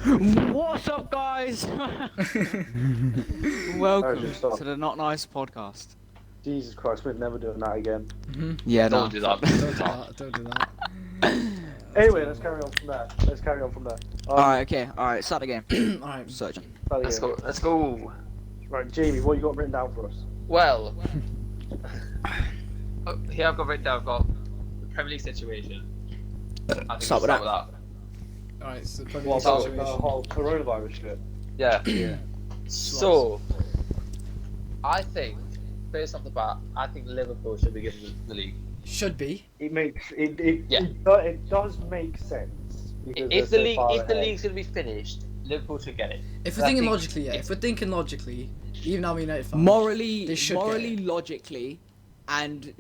What's up, guys? Welcome just stop. to the Not Nice podcast. Jesus Christ, we're never doing that again. Yeah, Don't no. do that. Don't do that. Don't do that. Anyway, let's carry on from there. Alright, start the game. Alright. Searching. Start Let's again. go. Let's go. Right, Jamie, what you got written down for us? Well, here I've got written down. I've got the Premier League situation. I think Start we'll with start with that. Alright, so Premier What League about the situation. whole coronavirus shit? Yeah. Yeah. So, I think, based off the bat, I think Liverpool should be given the league. Should be. It makes Yeah. it does make sense. because If they're the so far ahead. league's gonna be finished, Liverpool should get it. If we're I thinking think logically, yeah. If we're thinking logically, even though we're United fans, Morally, They should get it. logically, and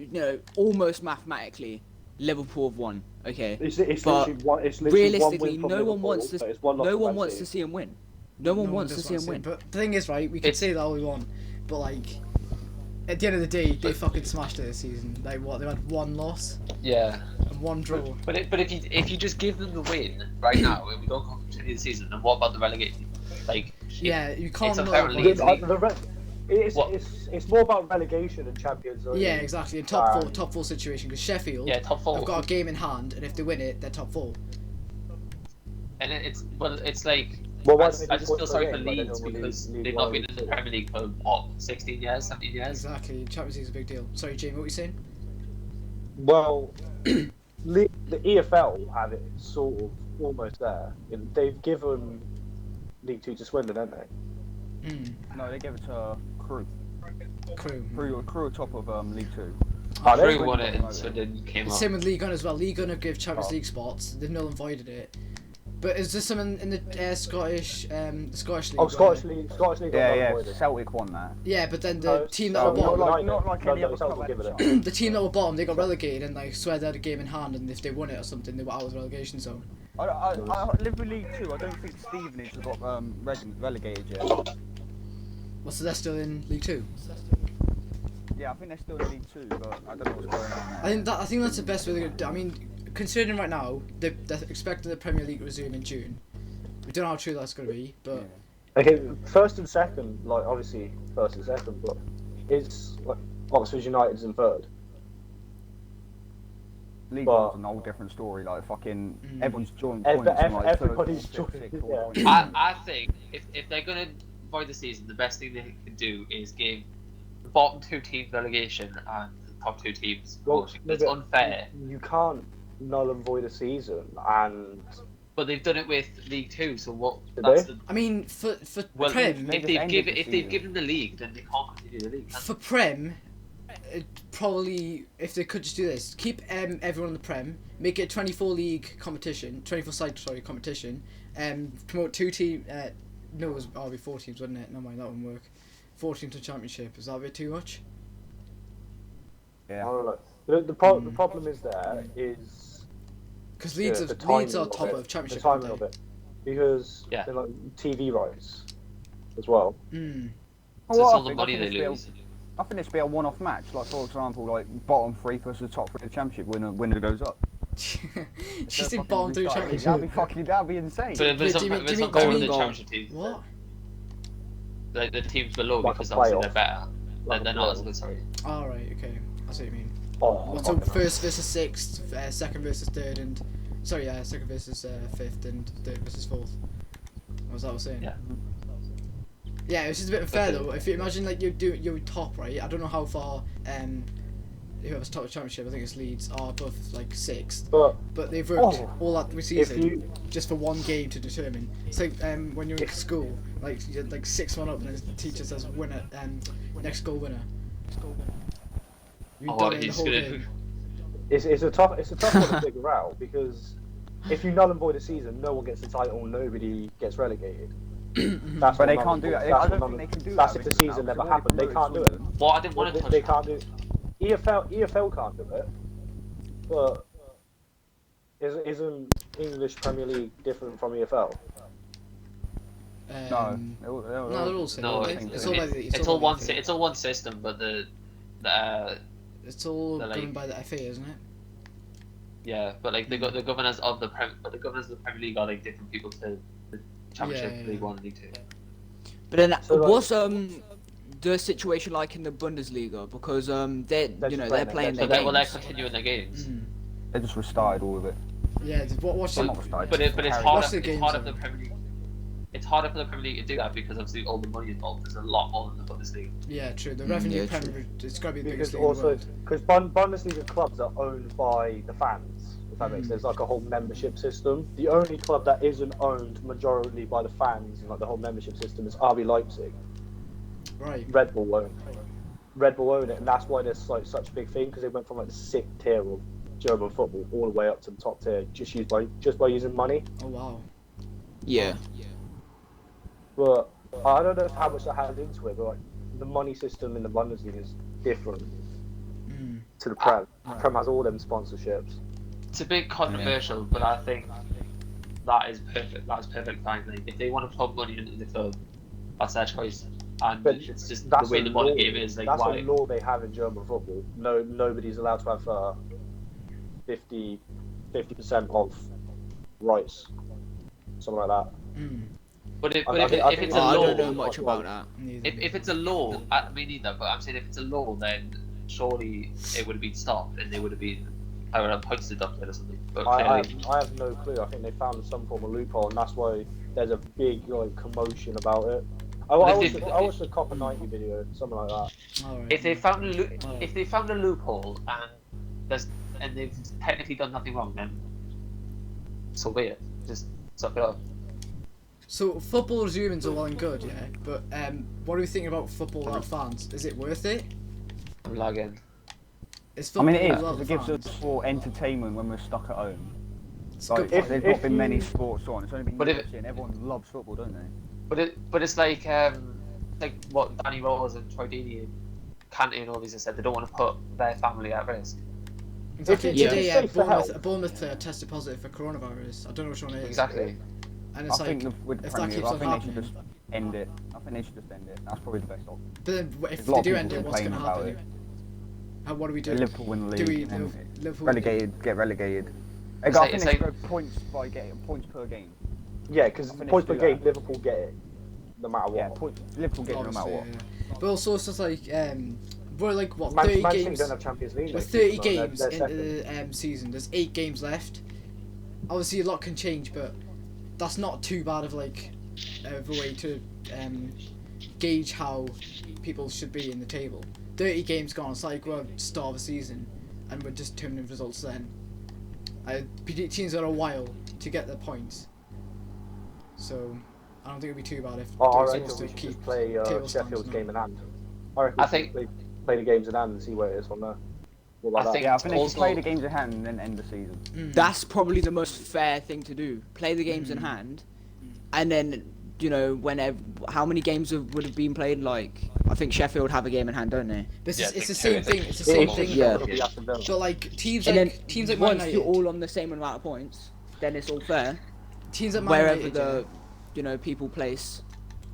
almost mathematically, Liverpool have won. Okay. It's But literally one. It's literally realistically, one win from no Liverpool, one wants to. but it's one loss No from one Man wants City. to see him win. No one wants to does see him want win. But the thing is, right, we can It's- say that all we want, but like, at the end of the day, they fucking smashed it this season. Like what? They had one loss Yeah. and one draw. But if you just give them the win right now, and we don't continue the season, then what about the relegation? Like, Yeah, you can't it's not. apparently- avoid Leeds- it. What? It's more about relegation and Champions League. Yeah, exactly. In top four situation, because Sheffield yeah, top four. have got a game in hand, and if they win it, they're top four. And it's like Well, why I, don't they I do just points feel per sorry game, for like they Leeds normally because League they've not One? been in the Premier League for what 16 years, 17 years. Exactly. Champions League's a big deal. Sorry, Jamie, what were you saying? Well, the EFL have it sort of almost there. They've given League Two to Swindon, haven't they? No, they gave it to Crew. Crew. Crew on top of League Two. Oh, they- Crew won it and Swindon came up. Same with League One as well. League One have give Champions Oh. League spots. They've null and voided it. But is there something in the Scottish League? Oh, Scottish League got Yeah, avoided. Celtic won that. Yeah, but then No, the team that no, were not bottom, Not like any other Celtic club give it had a- a chance. the team that were bottom, they got relegated and like swear they had a game in hand, and if they won it or something, they were out of the relegation zone. I live with League Two. I don't think Stevenage have got relegated yet. Well, so they're still in League Two. Yeah, I think they're still in League Two, but I don't know what's going on there. I think that's the best way they're gonna do. I mean, considering right now they're expecting the Premier League to resume in June. We don't know how true that's gonna be, but Okay, first and second, like obviously first and second, but it's like Oxford United's in third. League but- One's a whole different story. Like fucking Mm. everyone's joined Ev- points. and, like, everybody's third, fourth, joined, sixth, yeah. all points. I think if they're gonna avoid the season, the best thing they can do is give the bottom two teams relegation and the top two teams promotion. no, It's but unfair, You can't null and void a season, and but they've done it with League Two. So what? Did That's they? the I mean for well. Prem, They If just they've ended the given season. the league, then they can't continue the league. can for Prem, probably if they could just do this, keep everyone in the Prem, make it a 24 league competition, 24 side competition, promote two team. No, it was it'd be 4 teams, wouldn't it? No mind, that wouldn't work. 4 teams to championship. Is that a bit too much? I Yeah. don't know. The problem is there is Because the Leeds timing are top it, of championship. The timing aren't of it, because Yeah. they're like TV rights as well. they? So Well, it's I all the think- money I they think this lose. will be I think this will be a one-off match. Like for example, like bottom 3 versus top 3 of the championship. Winner goes up. She's in bottom 3 championship. That'd be insane. But it's do you not, mean- it's do you not mean- going do to you the mean- championship teams. What? Like the teams below Like a because obviously playoff. they're better. Like They're a not playoff. as good. Sorry. All right. Okay. I see what you mean. Oh, So fucking hell. first versus sixth, second versus third, and sorry, yeah, second versus fifth, and third versus fourth. What was that I was saying? Yeah. Yeah, it's just a bit unfair though. If you imagine like you're top, right? I don't know how far whoever's top of the championship, I think it's Leeds, are above like sixth, But but they've worked Oh. all that season you- just for one game to determine. It's like when you're in school, like you're like 6-1 up, and the teacher says winner, next goal winner. You Oh, dominate the he's whole gonna. game. it's a tough one to figure out, because if you null and void a season, no one gets the title, nobody gets relegated. That's But what they null can't and do void- that. that's I don't what think they null- can do That's that. if the because season now never they've happened. They already can't do it. promoted Well, I didn't want to touch. They can't do. EFL can't do it, but isn't English Premier League different from EFL? No, No, they're all same. No, aren't they? It's all by the it's all one. FA. It's all one system, but the It's all they're governed like- by the FA, isn't it? yeah, but like the governors of the Premier League are like different people to Championship, Yeah. League One, League Two. But then So, like- what's the situation like in the Bundesliga? Because they're playing playing it. So their they're games. continuing their games. Mm. They just restarted all of it. Yeah, what's Well, the, not restarted. But it's Carry harder. on. What's the It's games harder then? for the Premier League. It's harder for the Premier League to do that because obviously all the money involved. There's a lot more than the Bundesliga. Yeah, true. The revenue yeah, Premier, it's got to be the biggest Because league in the also, world. because Bundesliga clubs are owned by the fans, if that makes sense. Like a whole membership system. The only club that isn't owned majority by the fans and like the whole membership system is RB Leipzig. Right. Red Bull own it, and that's why there's like such a big thing because they went from like the 6th tier of German football all the way up to the top tier just by using money. Oh wow. Yeah. But I don't know how much that has into it, but like the money system in the Bundesliga is different Mm. to the Prem. Prem has all them sponsorships. It's a bit controversial, but I think that is perfect. That's perfect fine. Like, if they want to put money into the club, that's their choice. And But it's just the That's way a the modern law. game is. Like, That's why? a law they have in German football. Nobody's allowed to have 50% of rights, something like that. Mm. But if I it's think a Oh, I law, don't know much about that. Neither. if it's a law, me neither. But I'm saying if it's a law, then surely it would have been stopped and they would have been, I would have points deducted or something. But I clearly, have no clue. I think they found some form of loophole, and that's why there's a big like commotion about it. I watched the Copper 90 video, something like that. All right. if they found a loophole and they've technically done nothing wrong, then so be it. Just suck it up. So football resuming's all well and good, yeah. But what are we thinking about football without fans? Is it worth it? I'm lagging. Is I football mean, it is, without because the it gives fans? us more entertainment when we're stuck at home. It's a Like, good point. there's If not been many you- sports on, it's only been But if UFC, and everyone loves football, don't they? But it's like what Danny Rose and Troy Deeney and Canty and all these have said. They don't want to put their family at risk. Exactly. If it's Today, safe for Bournemouth, health. Bournemouth tested positive for coronavirus. I don't know which one it is. Exactly. And I it's like, think with the if that Premier keeps League, I on think they should happening, just end it. I think they should just end it. That's probably the best option. but then if There's a they lot of do people end it, what's going to complaining about happen? What do we do? Liverpool win the Do league, we and Liverpool get relegated. It's I like- think it's they should like- go points per game. Yeah, because I think they points per should do game, that. Liverpool get it, no matter what. Yeah, Liverpool get it no matter Obviously, what. yeah. But also it's just like we're like what Man 30 City games. don't have Champions League. We're next 30 season, they're games second. into the season. There's 8 games left. Obviously, a lot can change, but that's not too bad of like of a way to gauge how people should be in the table. 30 games gone. It's like we're at the start of the season, and we're just determining results then. Teams got a while to get their points, so I don't think it'd be too bad if Oh, I they're reckon supposed we to should keep just play table stands Sheffield's now. game in hand. I reckon I we think- should play the games in hand and see where it is from there. What about I that? think- Yeah, I think they should Also- play the games in hand and then end the season. That's probably the most fair thing to do. Play the games in Mm. hand, and then whenever how many games would have been played? Like I think Sheffield have a game in hand, don't they? But Yeah, it's the I same think thing. two, It's the same It's- thing. Yeah. it'll be Aston Villa. But like teams And like then teams like Man once you're United, all on the same amount of points, then it's all fair. teams like Man Wherever United, the people place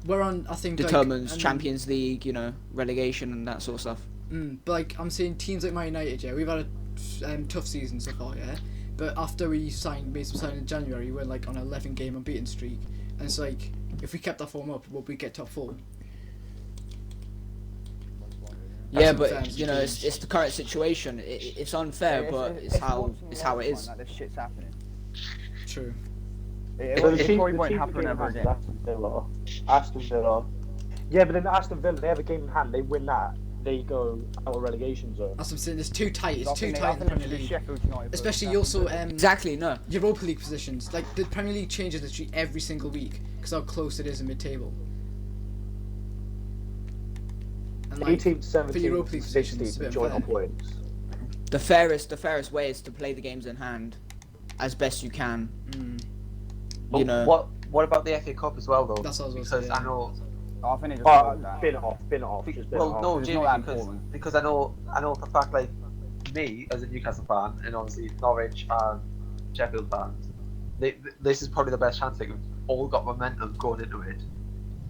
we're on. I think determines like, Champions League, relegation and that sort of stuff. But like I'm saying, teams like Man United, yeah, we've had a tough season so far, yeah. But after we made some signing in January, we're like on an 11-game unbeaten streak, and it's like if we kept that form up, would we get top 4? Yeah, That's but unfair. it's the current situation. It's unfair, Yeah, but it's how it is. Like, this shit's happening. True. It, So it team- probably the won't team happen game in ever hand is again. Aston Villa. Yeah, but then Aston Villa, they have a game in hand. They win that, they go out of relegation zone. That's what I'm saying. It's too tight. I It's too think tight in the they Premier should do League. Sheffield United versus Especially Aston also Villa. Exactly, no. Europa League positions. Like the Premier League changes literally every single week because how close it is in mid-table. And like, 18, 17, Europa League 16 positions, it's a bit joint on unfair. points. The fairest way is to play the games in hand, as best you can. But what about the FA Cup as well, though? That's what I was because gonna say, I know. I think it just Oh, like that. bin it off, just bin it Well, off. no, It's Jimmy, not that important. because I know for a fact, like me as a Newcastle fan, and obviously Norwich and Sheffield fans, this is probably the best chance. Like, we've all got momentum going into it.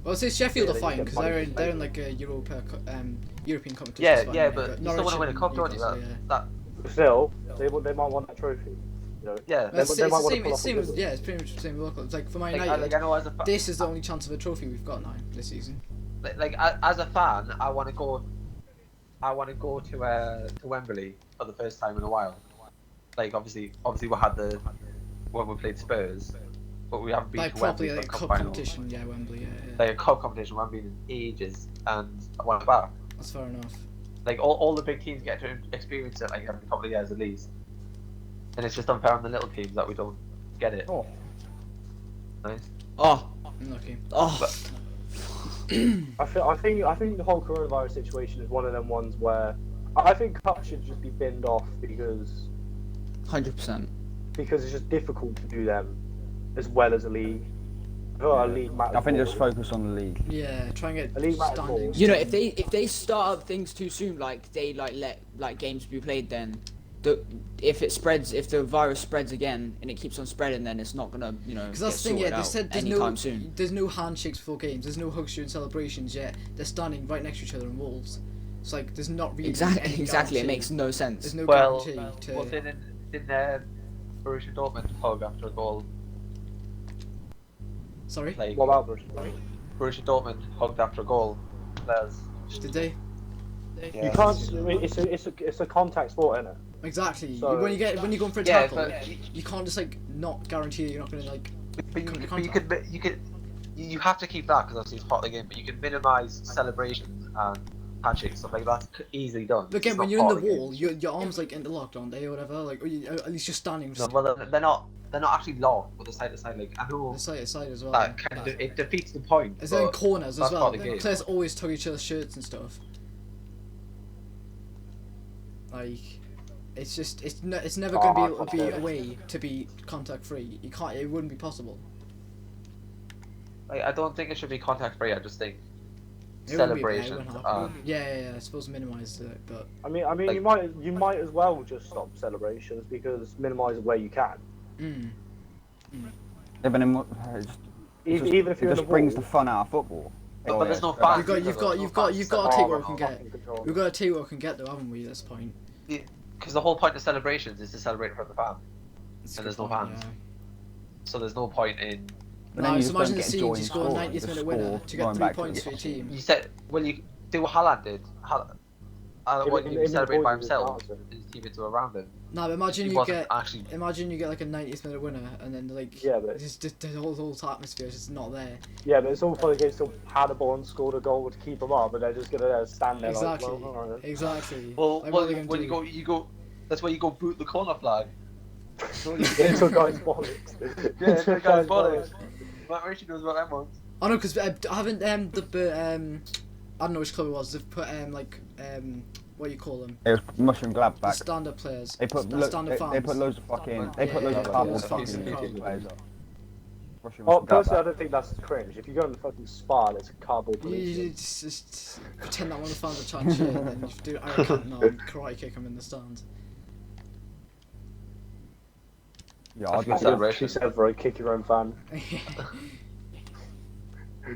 Well, I'd say Sheffield Yeah, are they fine get because money they're to they're play. in like a European competition. Yeah, it's fine, yeah, but you still Norwich want to win a and cup, don't you? Newcastle, That Still, they might want that trophy. know, Yeah. It's they might the want to same. pull It's off a same. good one. Yeah, it's pretty much the same local. It's like for Man Like, United, I know as a fa- this is the only chance of a trophy we've got now this season. as a fan, I want to go. I want to go to Wembley for the first time in a while. Like obviously we had the when we played Spurs, but we haven't been Like to Wembley properly, for like a cup cup final. competition. Yeah, Wembley. Yeah, yeah. Like a cup competition, we haven't been in ages, and I want it back. That's fair enough. Like all the big teams get to experience it like every couple of years at least, and it's just unfair on the little teams that we don't get it. Oh, Nice. Oh, Unlucky. oh. I think the whole coronavirus situation is one of them ones where I think cups should just be binned off because 100%. it's just difficult to do them as well as a league. I feel like a league matters I think more. just focus on the league. Yeah, try and A get league matters standings. more. You know, if they start up things too soon, like they let like games be played, then if the virus spreads again and it keeps on spreading, then it's not gonna Because that's the thing, yeah. They said anytime soon. there's no handshakes before games. There's no hugs during celebrations yet. They're standing right next to each other in walls. It's like there's not really Exactly, any exactly. It guarantee. makes no sense. There's no Well, guarantee to. well, didn't Borussia Dortmund hug after a goal? Sorry, Like What about Bruce? Borussia Dortmund hugged after a goal. There's did they? yeah. You can't. It's a contact sport, isn't it? Exactly. So- when you're going for a Yeah, tackle, but you can't just like not guarantee that you're not gonna like. You have to keep that because obviously it's part of the game. But you can minimise celebrations and handshakes stuff like that's easily done. But again, It's when not you're in part the of wall, your arms like interlocked, aren't they, or whatever? Like, or at least you're standing. game. No, well, they're not. They're not actually locked, but they're side to side. Like I know Side to side as well. that kind of it defeats the point. Is there in but corners as that's well? part of the game. Players always tug each other's shirts and stuff. Like, it's never going to be able to be a way to be contact free. You can't. It wouldn't be possible. Like, I don't think it should be contact free. I just think It wouldn't be, yeah, it celebrations wouldn't and happen. Yeah. I suppose minimise it, but I mean, Like- you might as well just stop celebrations because minimise it where you can. mm. Yeah, but then Even if it you're in just the brings wall, the fun out of football. But there's no so fans. that's- You've got to Oh, take what we can I'm get. fucking control. We've got to take what we can get, though, haven't we? At this point. Because the whole point of celebrations is to celebrate for the fan. It's a And there's good no point, fans. yeah. So there's no point in. But No, then you so just imagine don't the get scenes, joy in you score a sport, 90th the minute winner score to get going 3 back to points the for your fucking- team. You said, well, you do what Haaland did. What In you the celebrate by boys, himself, it's awesome. and his teammates are around him. No, but imagine He you wasn't get actually. like a 90th minute winner, and then like Yeah, but- just the whole atmosphere is just not there. Yeah, but it's all for the game still had a ball and scored a goal to keep them up, but they're just gonna stand there Exactly. like, well, alright. Exactly. Well, Like, what well are they gonna when do? you go. That's why you go boot the corner flag. It's a guy's bollocks. Yeah, it's a guy's bollocks. Matt Ritchie knows what that wants. Oh no, because I haven't I don't know which club it was. They've put what do you call them? It was Mushroom The Gladbach. stand-up players. They put stand-up they fans. put loads of fucking Yeah, loads of yeah, cardboard yeah, fucking yeah. players up. Mushroom Oh, Gladbach. personally, I don't think that's cringe. If you go in the fucking spa, there's a cardboard You policeman. just pretend that one of the fans are chatting shit, and then you do Aaron Cantona and karate kick them in the stands. Yeah, I'd That's get a that. celebration. She said, "Bro, kick your own fan."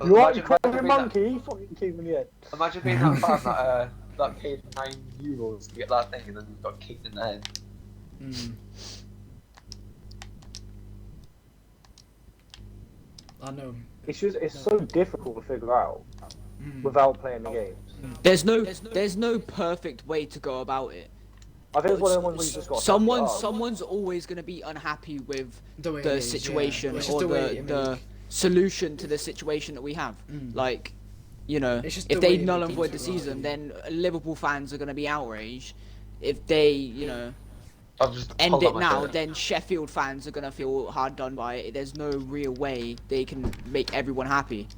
Well, You are, you imagine crying being monkey? You fucking keep in the head. Imagine being that fan that paid €9 to get that thing, and then you got kicked in the head. Mm. I know. It's so difficult to figure out Mm. without playing the games. There's no perfect way to go about it. I think it's one of the ones where you just got Someone's always gonna be unhappy with The way it the is, yeah. situation Well, it's just or the way the solution to the situation that we have. Mm. Like, you know, It's just if the way they the null and teams void the are season, running. then Liverpool fans are gonna be outraged. If they, you know, I've just end pulled it out my now, shirt. then Sheffield fans are gonna feel hard done by it. There's no real way they can make everyone happy.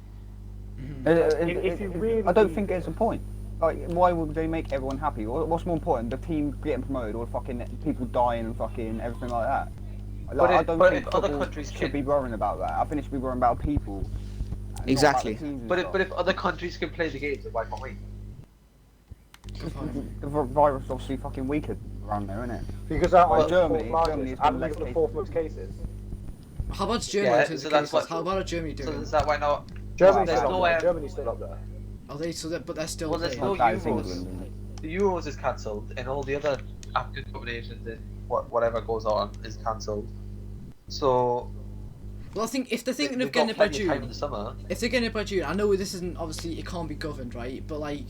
If you really- I don't think there's a point. Like, why would they make everyone happy? What's more important, the team getting promoted or fucking people dying and fucking everything like that? Like, I don't think if other football countries should can, be worrying about that. I think it should be worrying about people. and not about the Exactly. teams and but stuff. if other countries can play the games, then why can't we? The virus is obviously fucking weaker around there, isn't it? Because out Well, of Germany the fourth has largest, been and less look at the cases. fourth most cases. How about Germany Yeah, in terms so of that's cases? what- How about Germany So doing? is that why not? Germany's there's still no up way- there. Germany's still up there. Are they so that? But they're still. Well, there's playing. no That is Euros. England. The Euros is cancelled, and all the other African competitions in whatever goes on is cancelled. So Well, I think if they're thinking they've of getting got it by plenty of time in June, the summer. if they're getting it by June, I know this isn't obviously it can't be governed, right? But like,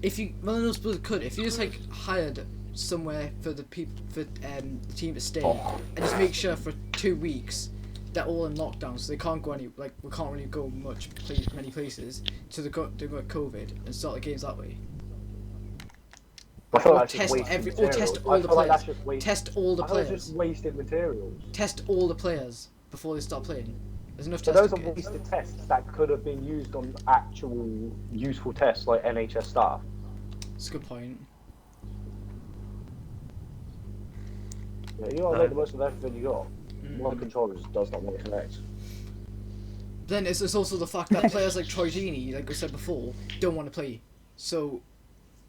if you well, no, suppose it could. If you just like hired somewhere for the people for the team to stay and just make sure for 2 weeks they're all in lockdown, so they can't go any like we can't really go many places, so they got COVID and start the games that way. I feel Or like that's just test wasted or test materials. all I the feel like that's players. just waste- Test all the I feel like it's players. just wasted materials. Test all the players before they start playing. There's enough So those testing are kits. wasted tests that could have been used on actual useful tests like NHS staff. That's a good point. Yeah, you gotta make the most of everything you got. Mm. One controller just does not want to connect. Then it's also the fact that players like Troy Deeney, like we said before, don't want to play. So,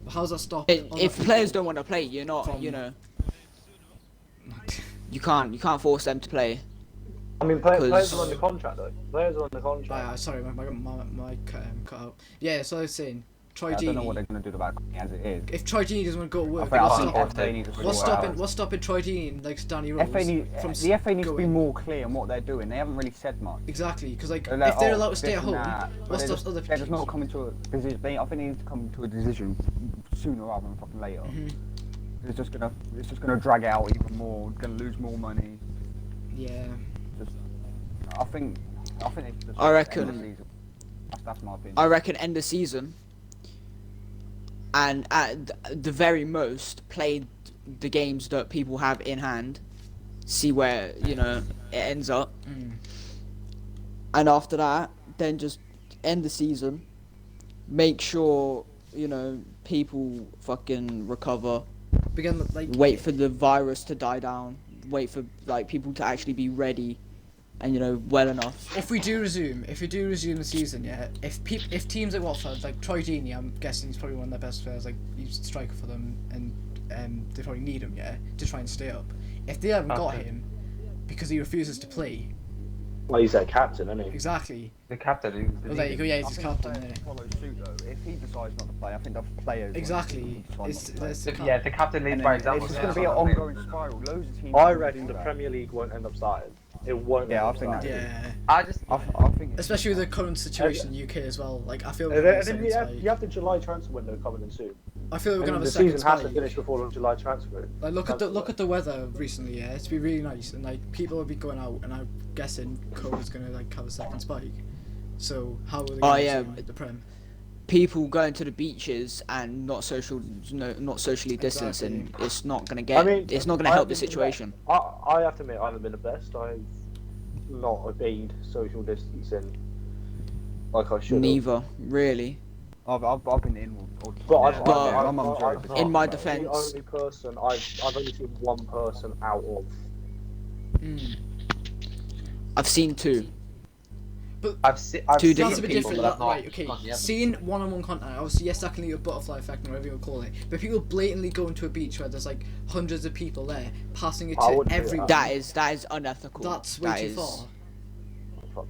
how's that stop? If players don't want to play, you're not, From- you know, you can't force them to play. I mean, 'Cause- players are under contract though. Players are under contract. Sorry, my cut out. Yeah, so I was saying, Troy I don't know what Deeney. they're going to do about it as it is. If Troy Deeney doesn't want to go to I work, think, what's I think stopping- FA needs to what's sort it out. stopping Troy Deeney and like Danny Rose FA need, from the FA needs to be going? more clear on what they're doing. They haven't really said much. Exactly, because like They're like, if they're "Oh, allowed to stay this at and home, that," but what they're stops just- other They're just teams? not coming to a decision. I think they need to come to a decision sooner rather than fucking later. Mhm. It's just gonna drag out even more. Gonna lose more money. Yeah. Just, I think they should just I end reckon- the season. That's my opinion. I reckon end the season, and at the very most, play the games that people have in hand, see where you know it ends up, Mm. and after that, then just end the season. Make sure you know people fucking recover. Begin like Wait for the virus to die down. Wait for like people to actually be ready, and you know well enough. If we do resume the season, yeah. If teams like Watford, like Troy Deeney, I'm guessing he's probably one of their best players. Like he's a striker for them, and they probably need him, yeah, to try and stay up. If they haven't got Okay. him because he refuses to play, Well, he's their captain, isn't he? exactly. The captain who. Well, there you go. Yeah, I he's his think captain. the players Yeah. follow suit though. If he decides not to play, I think the players Exactly. decide It's not to play. that's the Yeah, the captain leads And by then example. it's just yeah, going to be an that's what I mean. ongoing spiral. Loads of teams. I do reckon the that. Premier League won't end up starting. It won't. Yeah, end I up think starting. Yeah. I just. I think it's Especially with the current situation in the UK as well. Like I feel And we're then, gonna and then you have the July transfer window coming in soon. I feel we're gonna And have the a second season has to spike. finish before the July transfer. Like look at the weather recently, yeah. It's been really nice, and like people will be going out, and I'm guessing COVID's gonna like have a second spike. So how are they Oh, gonna yeah. resume the Prem? People going to the beaches and not socially distancing. Exactly. It's not gonna get. It's not gonna I help the haven't been situation. I have to admit, I haven't been the best. I've not obeyed social distancing like I should have. Neither, really. I've been in. But But- I'm joking. In my The defence- only person I've only seen one person out of. Mm. I've seen two. I've Two That's a different bit people, different. but I've not Right, okay. gone the other. Seeing one-on-one contact, obviously, yes, that can lead to a butterfly effect or whatever you call it. But people blatantly going to a beach where there's like hundreds of people there, passing it I to wouldn't do everyone. That is unethical. That's way That too is far.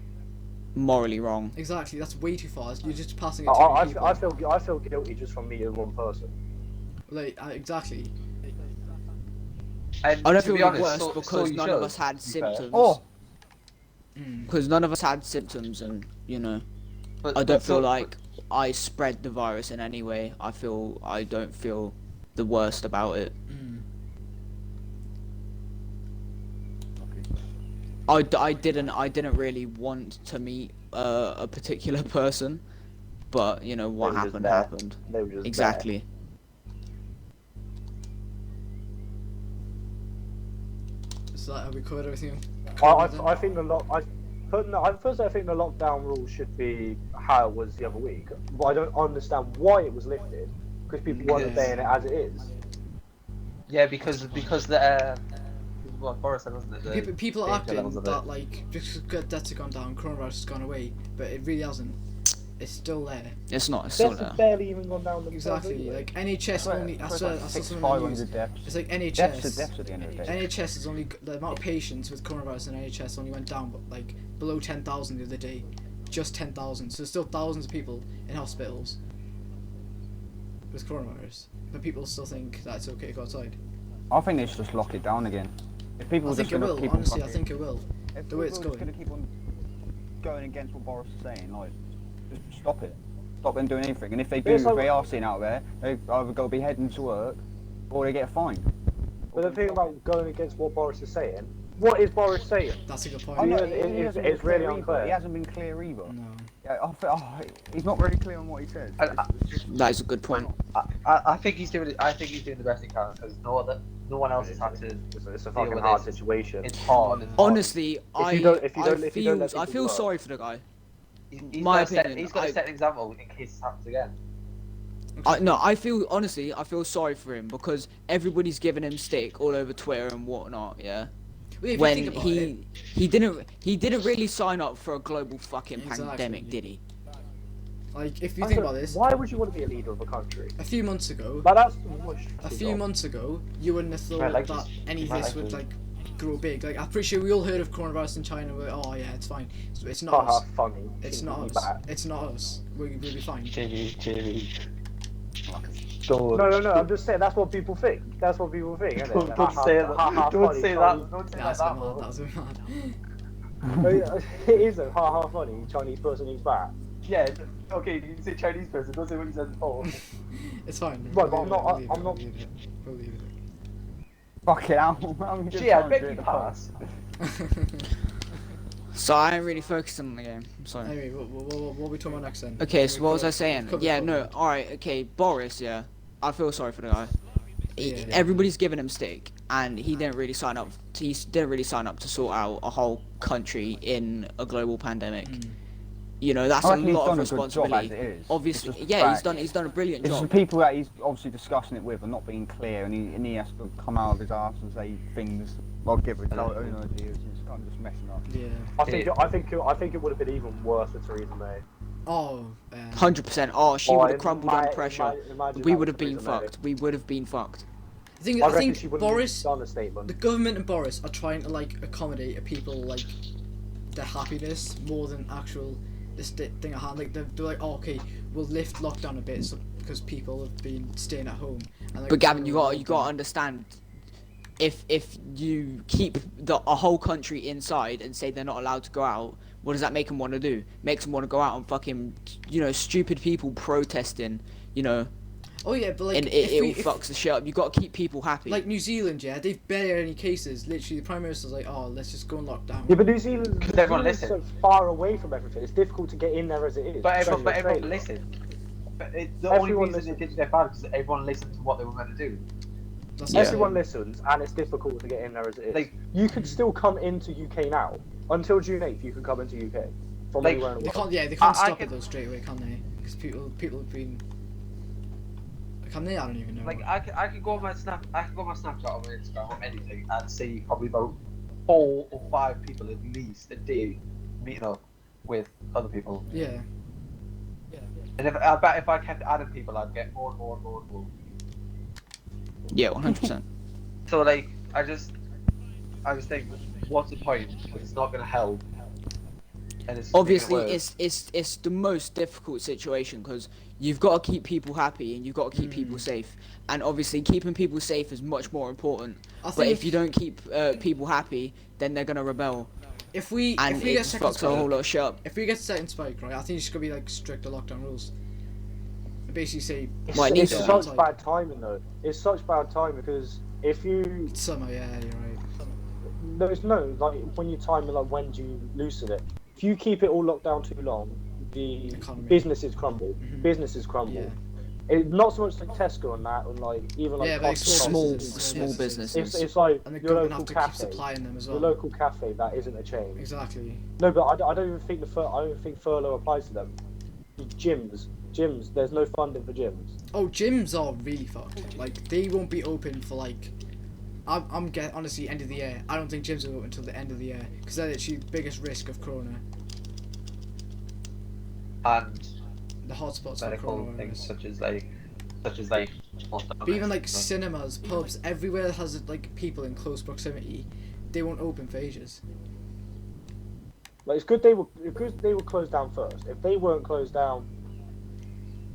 morally wrong. Exactly, that's way too far. You're just passing it I, to I, people. I feel guilty just from meeting one person. Like exactly. And I don't to feel be honest, worse so because you none should, of us had to be fair. symptoms. Oh, Mm. Because none of us had symptoms, and you know, But- I don't but feel so- like I spread the virus in any way. I don't feel the worst about it. Mm. I didn't really want to meet a particular person, but you know what They were just happened there. happened. They were just Exactly. So that, have we covered everything? there. I think the first I think the lockdown rule should be how it was the other week, but I don't understand why it was lifted because people weren't Yes. obeying it as it is. Yeah, because the what Boris said, wasn't it? The People are danger acting levels of that it. like just because deaths have gone down, coronavirus has gone away, but it really hasn't. It's still there. It's not. It's still Deaths there. have barely even gone down themselves. Exactly. anyway. Like NHS only. I saw something on the news. 500 deaths. It's like Deaths NHS. are deaths at the end of the day. NHS is only the amount of patients with coronavirus in NHS only went down, but like below 10,000 the other day, just 10,000. So there's still thousands of people in hospitals with coronavirus, but people still think that it's okay to go outside. I think they should just lock it down again. If people I are think just it going to will. keep on Honestly, I fucking- think it will. if the way people it's are just going. going to keep on going against what Boris is saying, like, just stop it. Stop them doing anything. And if they do, It's if like- they are seen out there, they either go be heading to work, or they get fined. But the thing about going against what Boris is saying, what is Boris saying? That's a good I point. know, It- he hasn't it's been really clear unclear. either. He hasn't been clear either. No. Yeah, he's not very clear on what he says. That is a good point. I think he's doing. I think he's doing the best he can because no one else has had to. It's a deal fucking with hard this. situation. It's hard. It's hard. Honestly, I you don't- if you don't let feel people work. sorry for the guy. He's my got to set, opinion, he's got to I- set an example in case it happens again. I feel sorry for him because everybody's giving him stick all over Twitter and whatnot. Yeah. Well, if you When think about it, he didn't really sign up for a global fucking Exactly. pandemic, did he? like, if you I think don't- about this, Why would you want to be a leader of a country? a few months ago, Like that's the worst a job. few months ago, you wouldn't have thought Right, like that this- any of right, this like would this. like grow big. Like, I'm pretty sure we all heard of coronavirus in China. We're, oh yeah, it's fine. It's not Haha, us. funny. It's Jimmy not us. Bat. It's not us. We'll be fine. Jimmy. No, I'm just saying that's what people think. That's what people think, isn't it? Don't say that. Don't say that. Don't say That's that. mad. bro. That's mad. It is a haha funny. Chinese person eats bat. Yeah. Okay. You can say Chinese person. Don't say what you said before. It's fine. Right, but We'll I'm not- leave it, I'm we'll not- leave it, we'll leave it. Fuck it out. I'm just Gee, I trying to bet do you it the pass. So I ain't really focusing on the game. I'm sorry. Anyway, what are we talking about next then? Okay, so We what was I covered- saying? covered Yeah, what? no, alright, okay, Boris, yeah. I feel sorry for the guy. Yeah. Everybody's giving him stick, and he didn't really sign up. He didn't really sign up to sort out a whole country in a global pandemic. You know, that's I a reckon he's lot of done a good job responsibility. as it is. Obviously, It's just yeah, fact. he's done a brilliant It's just the job. people that he's obviously discussing it with are not being clear, and he has to come out of his arse and say things like give his own ideas. He's kind of just messing up. Yeah. I think it would have been even worse for Theresa May. Oh. 100%. Oh, she Oh, would have crumbled under ima- pressure. imagine We that would have been Theresa May. fucked. We would have been fucked. The thing, I I reckon think she wouldn't Boris, have done a statement. the government and Boris are trying to like accommodate people like their happiness more than actual this thing at hand. Like they're like, oh, okay, we'll lift lockdown a bit so, because people have been staying at home. And, like, But Gavin, you we'll got to understand. If you keep a whole country inside and say they're not allowed to go out, what does that make them want to do? Makes them want to go out and fucking, stupid people protesting, Oh yeah, but like and it all fucks the shit up. You got to keep people happy. like New Zealand, yeah, they've barely had any cases. Literally, the Prime Minister's like, oh, let's just go on lockdown. Yeah, but New Zealand everyone is so far away from everything. It's difficult to get in there as it is. But Especially everyone Australia. listened. But the only Everyone reason listened. they did their bad is everyone listened to what they were meant to do. That's Yeah. Everyone listens, and it's difficult to get in there as it is. Like- you can still come into UK now. Until June 8th, you can come into UK from Like, anywhere in the They world. can't. Yeah, they can't I stop can- it though straight away, can they? Because people have been. Can they? I don't even know. Like I could go on my Snapchat on my Instagram or anything and see probably about 4 or 5 people at least a day meeting up with other people. Yeah. And I bet if I kept adding people, I'd get more and more and more and more. yeah, 100%. So like I just think, what's the point? Because it's not going to help. And it's Obviously, making it worse. it's the most difficult situation because you've got to keep people happy and you've got to keep people safe. And obviously, keeping people safe is much more important. I But think if you don't keep people happy, then they're gonna rebel, if we and it get just second fucks a whole spike, lot of shit up. if we get second spike, right, I think it's gonna be like stricter lockdown rules. Basically, say It's, Well, it needs it's to be. such bad timing though. It's such bad timing because if you summer. Yeah, you're right. there's no like when you time it like when do you loosen it? If you keep it all locked down too long, the Economy. businesses crumble. Mhm. Businesses crumble. Yeah. Not so much like Tesco and that, and like even like Yeah, very Costco. Small businesses, small businesses. It's like And the your government local have to keep cafe. supplying them as Your well. local cafe that isn't a chain. Exactly. No, but I don't even think I don't think furlough applies to them. Gyms. There's no funding for gyms. Oh, gyms are really fucked. Like they won't be open for like. I'm honestly end of the year. I don't think gyms will open until the end of the year because they're literally the biggest risk of corona. And The hotspots for medical things coronavirus. such as like. But even like cinemas, pubs, everywhere that has like people in close proximity, they won't open for ages. Like it's good they were closed down first. If they weren't closed down,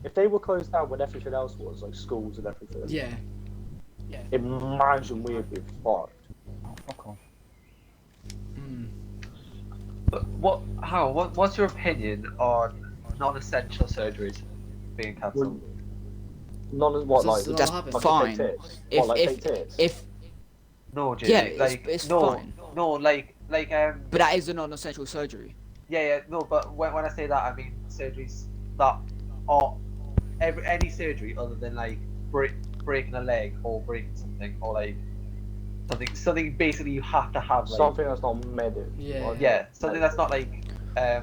if they were closed down when everything else was, like schools and everything, Yeah. imagine we'd be fucked. Oh, fuck off. Mm. But what's your opinion on non-essential surgeries being cancelled? None of what, So like, that'll That's happen. like fine. fake tits? If What, like if fake tits? if No, Jimmy. yeah, like it's no, fine. no, like But that is a non-essential surgery. yeah, no. But when I say that, I mean surgeries that are any surgery other than like breaking a leg or breaking something or like something basically you have to have like Something that's not medic. Yeah. Like, yeah, something that's not like Well,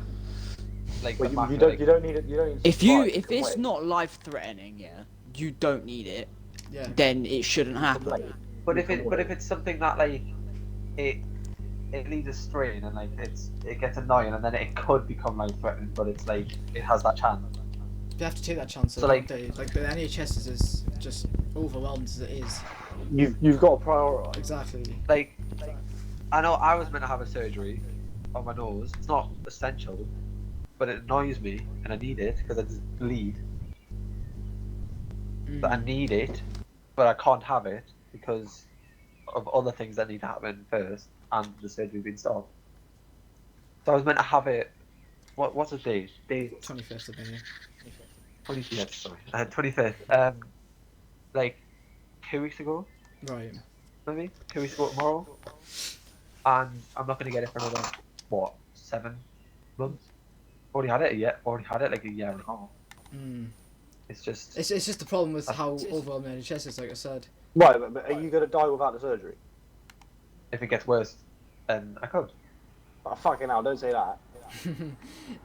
the you macular, don't need it. You don't need to If you survive, if can it's wait. not life-threatening, yeah, you don't need it. Yeah. Then it shouldn't You can happen. wait. But You if can it but wait. if it's something that like it leaves a strain and like it gets annoying and then it could become life threatening, but it's like it has that chance. They have to take that chance. So, So like- like the NHS is just overwhelmed as it is. You've got to prioritize. Exactly. Like I know I was meant to have a surgery on my nose. It's not essential, but it annoys me and I need it because I just bleed. But I Mm. need it, but I can't have it because of other things that need to happen first and the surgery being stopped. So I was meant to have it. What's the date? Date 25th, I think. 25th. Sorry, 25th. Like 2 weeks ago, Right. maybe 2 weeks ago tomorrow, and I'm not gonna get it for another 7 months. Already had it like a year and a half. Mm. It's just It's just the problem with how overwhelmed the NHS is, like I said. Right, but are you going to die without the surgery? if it gets worse, then I could. Oh, fucking hell, don't say that.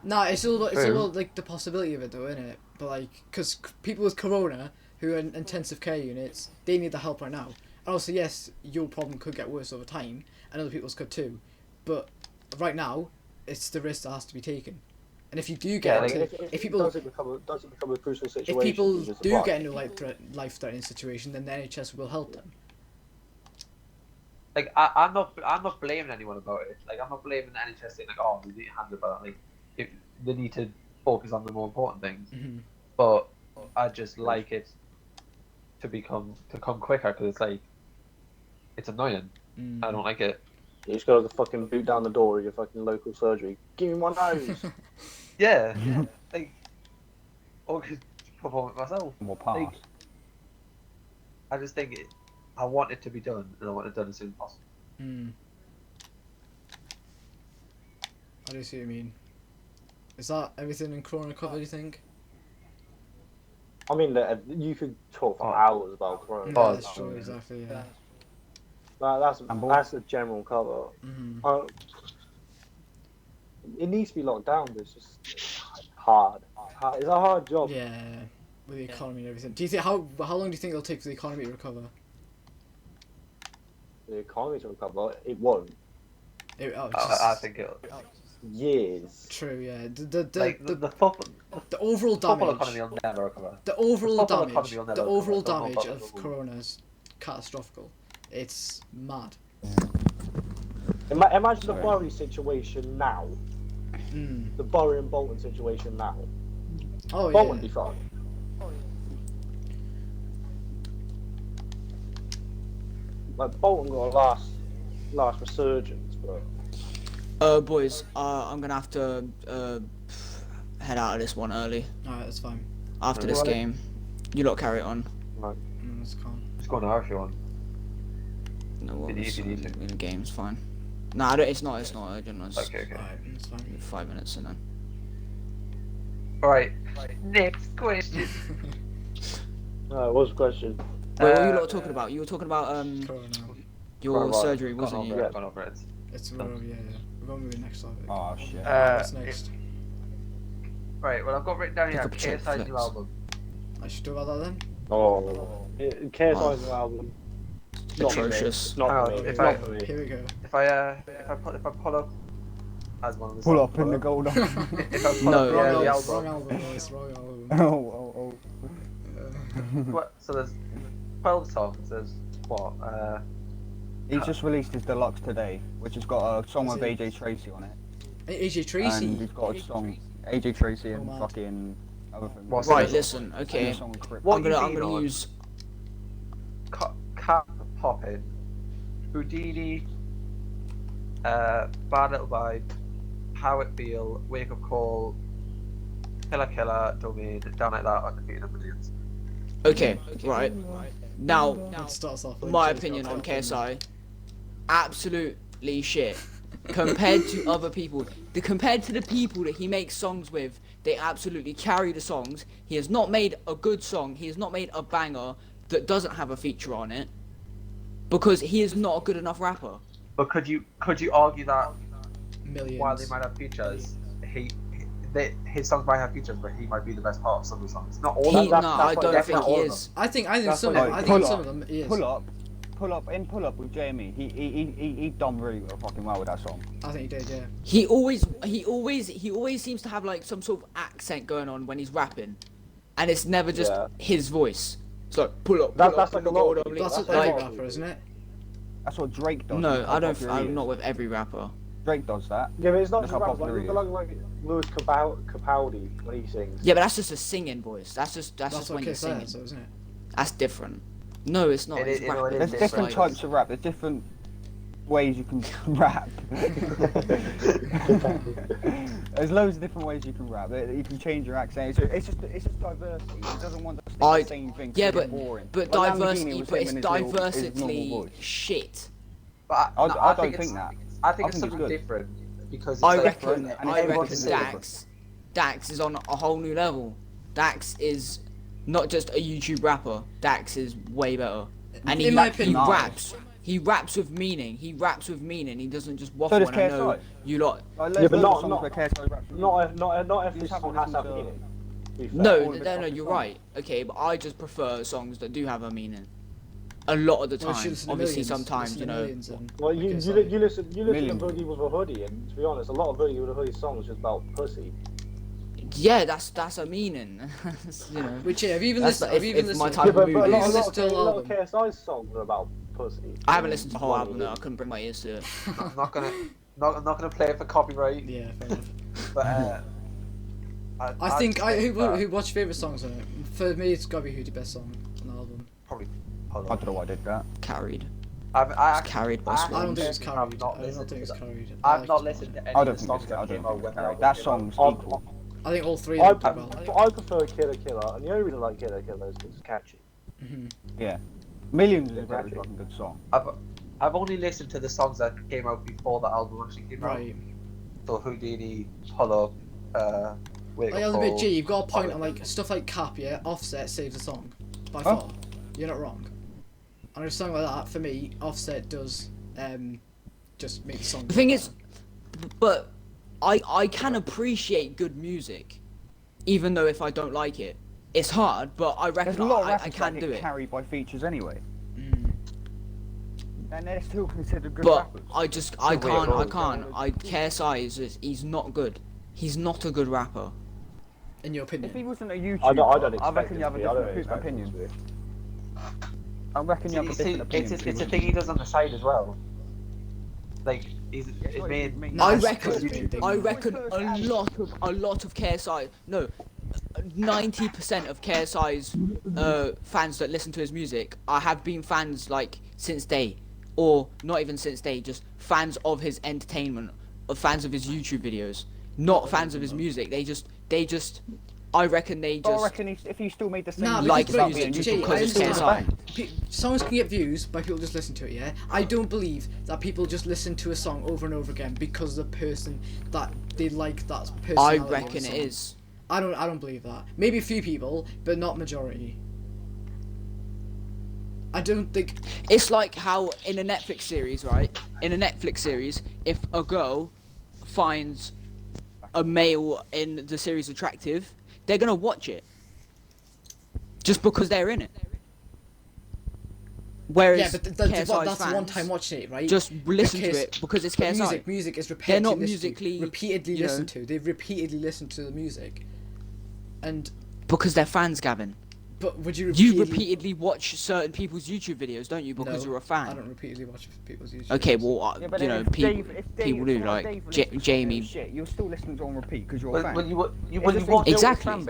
Nah, it's all True. about like the possibility of it, though, isn't it? But like, because people with corona who are in intensive care units, they need the help right now. And also, yes, your problem could get worse over time, and other people's could too. But right now, it's the risk that has to be taken. And if you do get Yeah, like, into, if people does it become a crucial situation? if people you just do apply. get into a life-threatening situation, then the NHS will help them. Like I'm not blaming anyone about it. Like I'm not blaming the NHS saying like, oh, they need to handle about it. Like they need to focus on the more important things. Hmm. But I just like it to come quicker because it's like it's annoying. Mm. I don't like it. You just gotta fucking boot down the door of your fucking local surgery. Give me my nose. Yeah, like or could perform it myself. More pass. Like, I just think I want it to be done and I want it done as soon as possible. Mm. I do see what you mean. Is that everything in Corona covered, you think? I mean, you could talk for Oh. hours about Corona. Yeah, Oh, that's true, exactly, yeah. That's the general cover. Mm. It needs to be locked down, but it's just hard. It's a hard job. Yeah, with the economy and everything. Do you think how long do you think it'll take for the economy to recover? The economy to recover, it won't. I think it'll Years. True, yeah. The like the football overall economy damage. will never recover. The overall football damage. economy will never The overall recover. The damage football of economy will. Corona's catastrophical. It's mad. Imagine the Bury situation now. Mm. The Bury and Bolton situation now. Oh Bolton yeah. be fine. Like Bolton got a last resurgence, but Boys, I'm gonna have to head out of this one early Alright, that's fine. after this Right. game. You lot carry it on. That's calm. Just go now if you want. No, well, If you it's, need to. in the game's fine. No, I don't, it's not urgent. It's Okay. Alright, that's fine. 5 minutes and then. Alright. Next question. what's the question? Wait, what were you lot talking about? You were talking about Corona. your Right, surgery, gone wasn't over you? it, gone over it. It's yeah. We're going to the next topic. Oh shit. What's next? Right, well I've got written down here Pick up check KSI's new flex. album. I should do about that then. Oh, KSI's new album. Not for me. Atrocious. Not Hang for on, me. if It's I- not for me. Here we go. If I pull up as one of the Pull songs, up in the gold. If I pull No. up Wrong, the album, wrong album. album, boys. Wrong album. Oh. So there's 12 songs. There's what? He's just released his deluxe today, which has got a song Is with it? AJ Tracy on it. AJ And Tracy. he's got a song, AJ Tracy and mad. fucking other things. What's Right, it? listen, And okay. a song with Crip. What I'm you gonna mean on? use. Cap Poppin', Houdini, Bad Little Vibe, How It Feel, Wake Up Call, Killer Killer, Domain, Down Like That, Undefeated and Millions. Okay, right. Now, It starts off with my Jay's opinion got on fucking- KSI, absolutely shit. Compared to other people, compared to the people that he makes songs with, they absolutely carry the songs. He has not made a good song. He has not made a banger that doesn't have a feature on it, because he is not a good enough rapper. But could you argue that Millions. while they might have features, his songs might have features, but he might be the best part of some of the songs. Not all He, of no, them. I don't that's think not he all of is. I think That's some what of them. I- I Pull think some Up. of them he is. Pull up with JME. He done really fucking well with that song. I think he did. Yeah. He always seems to have like some sort of accent going on when he's rapping, and it's never just Yeah. his voice. It's like pull up. That's Pull up, like a pull up, lot of pull up, people. That's That's what like- every rapper, isn't it? That's what Drake does. No, That's how I don't. popular he I'm is. not with every rapper. Drake does that. Yeah, but it's not That's just how rap, popular he like, like Lewis Capaldi when he sings. Yeah, but that's just a singing voice. That's just That's when what you're KSI singing. is, though, isn't it? That's different. No, it's not. It It's is- you know, it rapping. is There's different Like- types of rap. There's different ways you can rap. There's loads of different ways you can rap. You can change your accent. It's just diversity. He doesn't want to stick to the same thing. 'cause Yeah, it's but boring. but Like Lamborghini diversity, was but him it's and his normal diversity voice. shit. But I don't it's- think that. I think I it's think it's something good. different because it's I like, reckon. different, and I everyone reckon can do it. Dax is on a whole new level. Dax is not just a YouTube rapper. Dax is way better, and In my opinion, no. raps. He raps with meaning. He raps with meaning. He doesn't just So waffle. does and I know KSI. you lot. Like, Yeah, there's but loads not- of songs not- where KSI raps with Not every just have to song has to have listen to- meaning. to be fair. No, all of it's no, fucking you're fine. right. Okay, but I just prefer songs that do have a meaning. A lot of the Well, you should time. listen to Obviously, Millions, sometimes listen you to know. Millions and Well, you KSI. listen to Millions. Boogie with a Hoodie, and to be honest, a lot of Boogie with a Hoodie songs just about pussy. Yeah, that's a meaning. You know. Which yeah, have you even That's listened? the- Have you even if my listened? type Yeah, of but a movies. lot, Have you a lot, listened to the a whole lot of album? KSI's songs are about pussy. I haven't listened to the whole One album of though. I them. couldn't bring my ears to it. I'm not gonna play it for copyright. Yeah, fair enough. But I think think that what's your favourite songs on it? For me, it's gotta be Who's the best song on the album. probably. Hold I on. don't know why I did that. Carried. I It's actually- carried by I I don't Swans. think it's I've carried. not I don't listened think it's to that. carried. I've not listened to any I of don't the think songs it's. that I came don't out think when it's the carried. album That came song's out. equal. I think all three I, of them are well. I prefer Killer Killer, and the only reason I like Killer Killer is because it's catchy. Yeah. Millions is a very Exactly. fucking good song. I've only listened to the songs that came out before the album actually came out. Right. So Houdini, Pull Up, Wake Like, Up a bit Call. G, you've got a point on like stuff like Cap, yeah. Offset saves the song, by Huh? far. You're not wrong. And a song like that, for me, Offset does just make the song. The thing is, but I can appreciate good music, even though if I don't like it, it's hard. But I There's reckon a lot of I rappers can that do get it. carried by features anyway, Mm. and they're still considered good But rappers. I Weird can't. role. KSI is just, he's not good. He's not a good rapper. In your If he opinion, wasn't a YouTuber, I don't expect reckon it you have to a be. I don't different. Here's my expect it opinion. to be. I reckon you have a different opinion. It's a thing he does on the side as well. Like he's made. No, I it's reckon. because it's been I done. reckon a lot of KSI. No, 90% of KSI's fans that listen to his music have been fans like since day, or not even since day, just fans of his entertainment, or fans of his YouTube videos, not fans of his music. They just. I reckon they But I just. reckon if he still made the same Nah, like because, music but, just Jay, because I it's understand KSI. that. Songs can get views by people just listening to it, yeah? I don't believe that people just listen to a song over and over again because the person that they like that I personality of the reckon it song. is. I don't believe that. Maybe a few people, but not majority. I don't think It's like how in a Netflix series, right? In a Netflix series, if a girl finds a male in the series attractive, they're gonna watch it. Just because they're in it. Whereas yeah, but KSI's that's fans one time watching it, right? just listen to Because- it because it's But KSI. music is They're repeatedly not listened to, musically, repeatedly you know- listened to. They've repeatedly listened to the music, and Because they're fans, Gavin. But would you You repeatedly... repeatedly watch certain people's YouTube videos, don't you? Because No, you're a fan. I don't repeatedly watch people's YouTube. Okay, videos. well, Yeah, but you then know, if people Dave, if Dave, people do someone like Dave releases something Jamie. shit, you're still listening to it on repeat because you're a When, fan. when you It's when just you watch he's built Exactly. his fan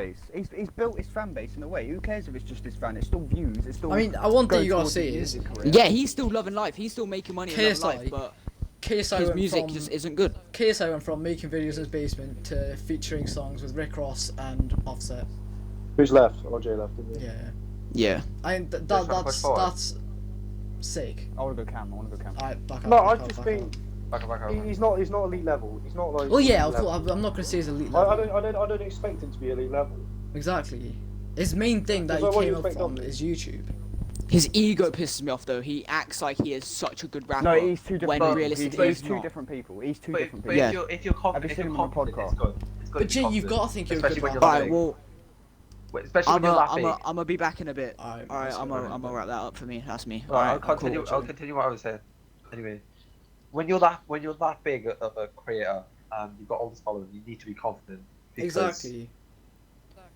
base. He's built his fan base in a way. Who cares if it's just his fan? It's still views. It's still. I mean, one thing going you gotta towards his say is music career. Yeah, he's still loving life. He's still making money and loving KSI life, but KSI his went music from just isn't good. KSI went from making videos in his basement to featuring songs with Rick Ross and Offset. Who's left? RJ left, didn't he? Yeah, Yeah. I mean, Just trying to push forward. that's sick. I want to go Cam. I want to go Cam. Alright, back up. No, back I up, just back think up. back he's not elite level. He's not like. Well, yeah, elite level. I'm not gonna say he's elite I level. don't expect him to be elite level. Exactly. His main thing that So he what do came you up expect from of him? is YouTube. His ego pisses me off though. He acts like he is such a good rapper. No, he's two different. When people. realistically he's he's two not. different people. He's two But, different but people. Yeah. if you're confident, Have you if seen you're him on a confident, it's podcast? good. It's good But to be Jay, you've got to think you're a especially good when you're rapper. that Alright, big. well, Especially when you're that big. I'm gonna be back in a bit. Alright, Alright, let's I'm go gonna then. wrap that up for me. That's me. Alright, Alright, I'll cool. continue what I was saying. Anyway, when you're that big of a creator and you've got all this following, you need to be confident. Because Exactly.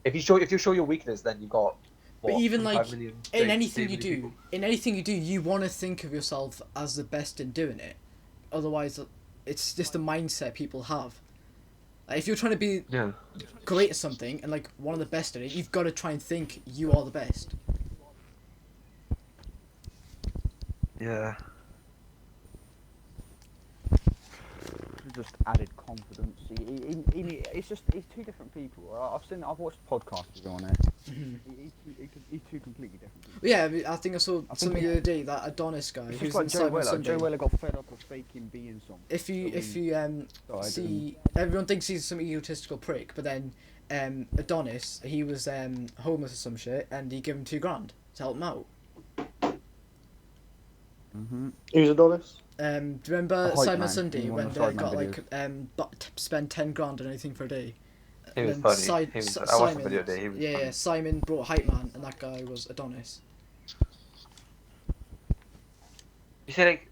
If you show your weakness, then you've got. But What, even 25 like million, in 30 anything you million do, you want to think of yourself as the best in doing it. Otherwise, it's just a mindset people have. Like, if you're trying to be people. Yeah. great at something and like one of the best at it, you've got to try and think you are the best. Yeah. Just added confidence. It's two different people. I've watched podcasts on it. He's two completely different people. But yeah, I mean, I think I saw I think something he- the other day that Adonis guy It's who's just like in Joe Simon Weller. Sunday. Joe Weller got fed up of faking being something. If you Sorry, I see, everyone thinks he's some egotistical prick, but then Adonis, he was homeless or some shit, and he gave him $2,000 to help him out. Mm-hmm. Who's Adonis? Do you remember hype Simon man, Sunday in one when of the they Sidemen got videos. like spend $10,000 on anything for a day? He was And funny. then He was, Si- I watched the Simon- video today. He was Yeah, funny. yeah. Simon brought hype man, and that guy was Adonis. You see, like,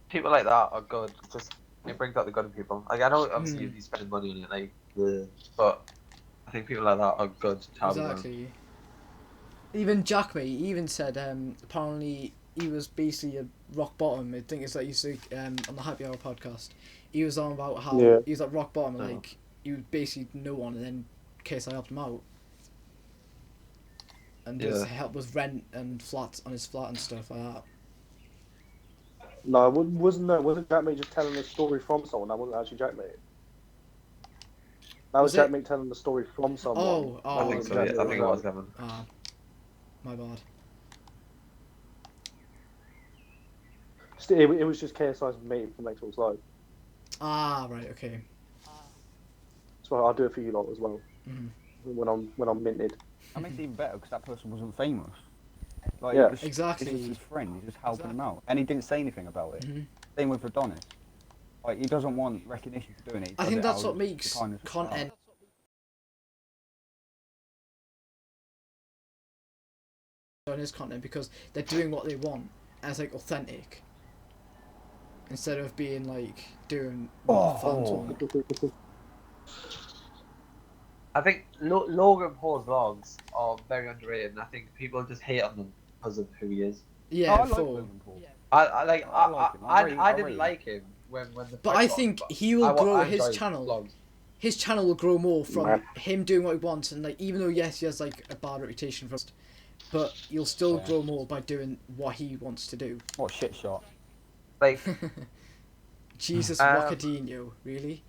people like that are good. Just it brings out the good in people. Like, I know obviously you're spending money on it, like, but I think people like that are good to have around. Exactly. Even Jack May, he even said apparently he was basically a rock bottom. I think it's like you say on the Happy Hour podcast. He was on about how Yeah. he was at rock bottom, Oh. like he was basically no one, and then KSI helped him out. And his Yeah. help was rent and flat on his flat and stuff like that. No, wasn't Jack Mate just telling a story from someone? That wasn't actually Jack Mate. That was Was Jack it? Mate telling the story from someone. Oh, I think wasn't so. Jack Yeah, Mate I think it was himself. Kevin. Ah, my bad. It was just KSI's mate from Xbox Live. Ah, right, okay. So I'll do it for you lot as well. Mhm. When I'm minted. That makes it even better because that person wasn't famous. Like, Yeah. it was, Exactly. It's just his friend. He's just helping him out, and he didn't say anything about it. Mhm. Same with Adonis. Like, he doesn't want recognition for doing it. He I does think it that's out what of makes the kindness of his heart. content on his content, because they're doing what they want and it's like authentic instead of being like doing what fans want. I think Logan Paul's vlogs are very underrated, and I think people just hate on them because of who he is. Yeah, I like full. Logan Paul. I like I like him. I rate- I I didn't rate him. like him when the. But press I got- think but he will grow I his enjoy channel. vlogs. His channel will grow more from Man. him doing what he wants, and like even though yes he has like a bad reputation for, but you'll still Yeah. grow more by doing what he wants to do. What a shit shot. Like Jesus Um, Rockadinho, really?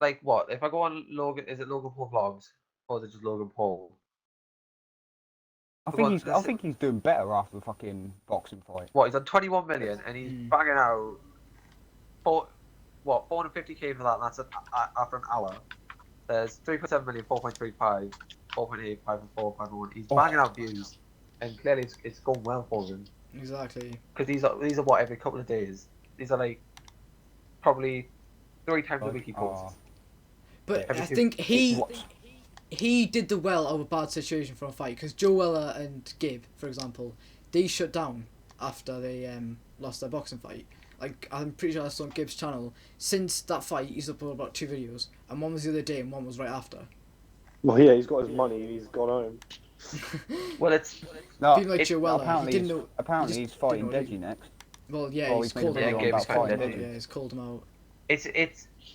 like what? If I go on Logan, is it Logan Paul vlogs or is it just Logan Paul? I Well, think he's doing better after the fucking boxing fight. What, he's on 21 million and he's Mm. banging out 450k for that, and that's after an hour. There's 3.7 million, 4.35, 4.85, and 4.1. He's Oh. banging out views, and clearly it's going well for him. Exactly. Because these are what, every couple of days. These are like probably 3 times a week he posts. But I Everything- think What? he did the well out of a bad situation for a fight, because Joe Weller and Gib, for example, they shut down after they lost their boxing fight. Like, I'm pretty sure I saw on Gibbs' channel. Since that fight, he's uploaded about 2 videos, and one was the other day and one was right after. Well, yeah, he's got his money and he's gone home. Well, it's No, People like Joella, apparently, he didn't know. apparently he he's just fighting didn't know Deji next. Well, yeah, Oh, he's he's made called a him video out. about He's called him fighting out. Deji. Yeah, he's called him out.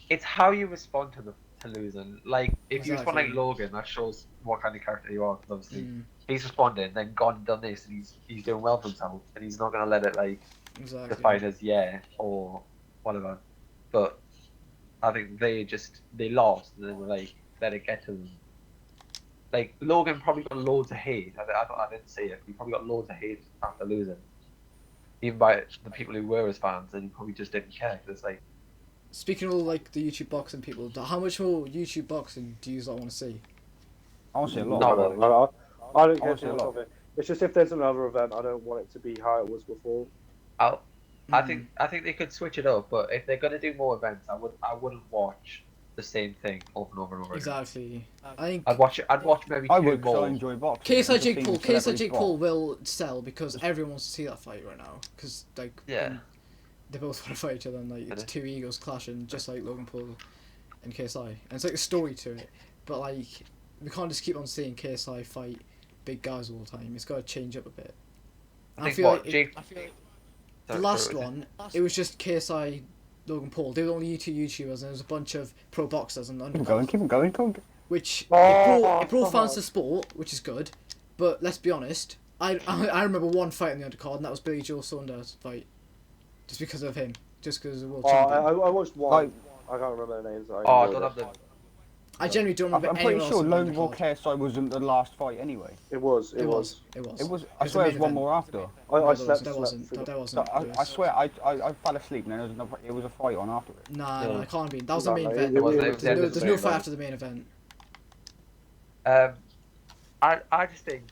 it's how you respond to losing. Like if you respond like Exactly. Logan, that shows what kind of character you are. 'Cause obviously, Mm, he's responding, then gone and done this, and he's doing well for himself, and he's not gonna let it like exactly. define as or whatever. But I think they lost, and then like let it get to them. Like Logan probably got loads of hate. I didn't see it. He probably got loads of hate after losing, even by the people who were his fans, and he probably just didn't care. 'Cause it's like, Speaking of like the YouTube boxing people, how much more YouTube boxing do you want to see? I want to see a lot. Not I really. I don't care Honestly, too a much lot. of it. It's just if there's another event, I don't want it to be how it was before. I Mm. think they could switch it up, but if they're gonna do more events, I wouldn't watch the same thing over and over and over again. Exactly. I think I'd watch maybe I two would, because I more. enjoy boxing. KSI I've just Jake seen Paul, celebrity KSI Jake box. Paul will sell because everyone wants to see that fight right now. Because like, Yeah. they both want to fight each other, and like it's Yeah. two egos clashing, just like Logan Paul and KSI. And it's like a story to it, but like we can't just keep on seeing KSI fight big guys all the time. It's got to change up a bit. And I think what Jake. the last one, it was just KSI, Logan Paul. They were the only two YouTubers, and there was a bunch of pro boxers and Keep going, keep going, keep going. which Oh, it brought fans God. to sport, which is good. But let's be honest, I remember one fight in the undercard, and that was Billy Joe Saunders fight, just because of him, just because of the world Oh, champion. I watched one. Like- I can't remember the names. Oh, I don't have the. I genuinely don't I'm remember pretty anyone sure else in the Logan Paul undercard. KSI wasn't the last fight anyway. It was. It was. It was. I was swear the it was main one event. more after. I slept. That wasn't. through That the- wasn't. I swear I fell asleep and then it was a fight on after it. Nah, No. it can't be. That was the No, main no, event. it was- was- it was- There's no main fight event. after the main event. I just think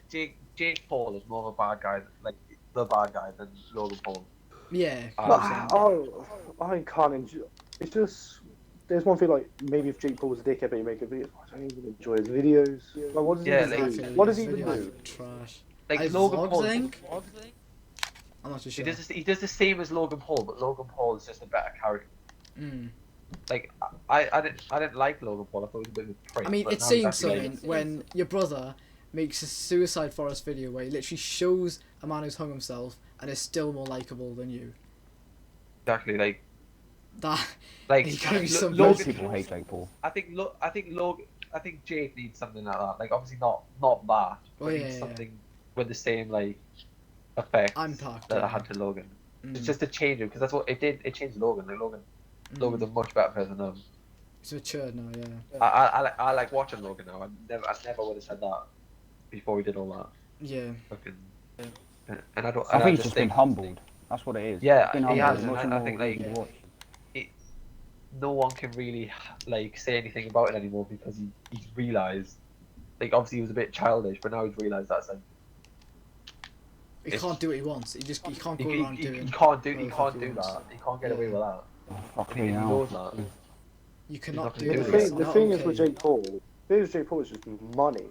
Jake Paul is more of a bad guy, like the bad guy than Logan Paul. Yeah. But, 100%. I can't enjoy. It's just there's one thing like maybe if Jake Paul's a dickhead, but he make a video. I don't even enjoy his videos. Like, what does Yeah, he like- do? Exactly. What does he even Videos do? are Trash. Like I Logan vlogs, Paul. I think? I'm not too He sure. does the same as Logan Paul, but Logan Paul is just a better character. Mm. Like I didn't like Logan Paul. I thought he was a bit of a prick. I mean, but it's now he's saying actually, something when your brother makes a Suicide Forest video where he literally shows a man who's hung himself and is still more likable than you. exactly like That like He gotta be some- Most Logan. people hate Jake Paul. I think Logan. I think Jake needs something like that. Like obviously not that, but Oh, he yeah, needs yeah. something with the same like effect impact. that I yeah. had to Logan. Mm. It's just to change him because that's what it did. It changed Logan. Like Logan's a much better person than him. He's matured now, yeah. I like watching Logan now. I never would have said that before we did all that. Yeah. Fucking, and I don't. I and think he's just just been humbled. That's what it is. Yeah, He's been he humbled. has, Much and I more think, like, easy to watch. no one can really like say anything about it anymore because he's realised. Like obviously he was a bit childish, but now he's realised that's like He It's- can't do what he wants. He can't he, go he, around he, doing. he can't do whatever he that. wants. He can't get away with that. Fuck And he me now. knows that. You cannot not do gonna The do this. it. thing, the Not thing is okay. with Jake Paul. The thing with Jake Paul is just money.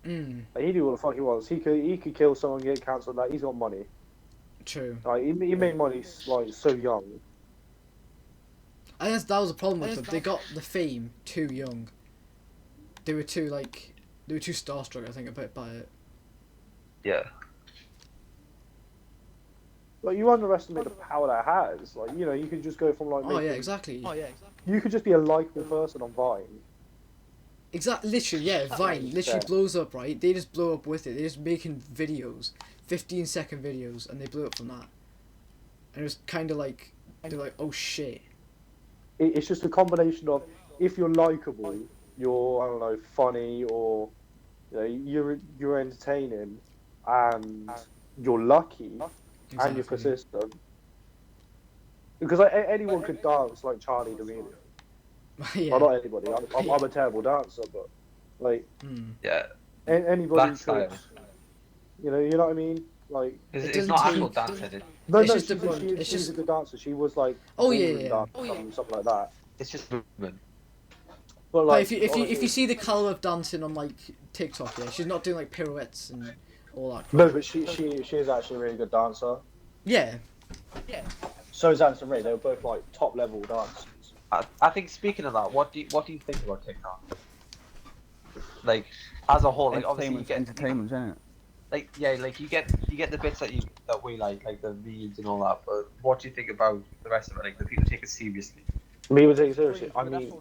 Mm, Like, he do what the fuck he wants. He could kill someone, get cancelled. Like he's got money. true. Like he made money like so young. I guess that was the problem with them. They got the fame too young. They were too starstruck, I think, a bit by it. Yeah. Like you underestimate the power that has. Like you know you could just go from like Oh yeah, making- exactly. you could just be a likable person on Vine. Exactly. Literally, yeah. Vine literally Yeah. blows up, right? They just blow up with it. They're just making videos, 15-second videos, and they blew up from that. And it was kind of like they're like, oh shit. It's just a combination of if you're likable, you're I don't know funny or you know you're entertaining and you're lucky and you're persistent. Because like, anyone could dance like Charlie D'Amelio. yeah. Well, not anybody. I'm a terrible dancer, but like Mm. Yeah. anybody That could. style. You know what I mean? Like It's, It it's doesn't not take- actual dancing. no, It's no, just it's she's just- a good dancer. She was like Oh, yeah, ballroom yeah. dancer, something like that. It's just movement. But But like if you honestly- see the caliber of dancing on like TikTok, yeah, she's not doing like pirouettes and all that. no, but she is actually a really good dancer. Yeah. So is Anderson Ray. They were both like top level dancers. I think speaking of that, what do you think about TikTok? like as a whole, like obviously you Entertainment, isn't it? like yeah, like you get the bits that we like the memes and all that. But what do you think about the rest of it? Like the people take it seriously. Me would take it seriously. I But mean,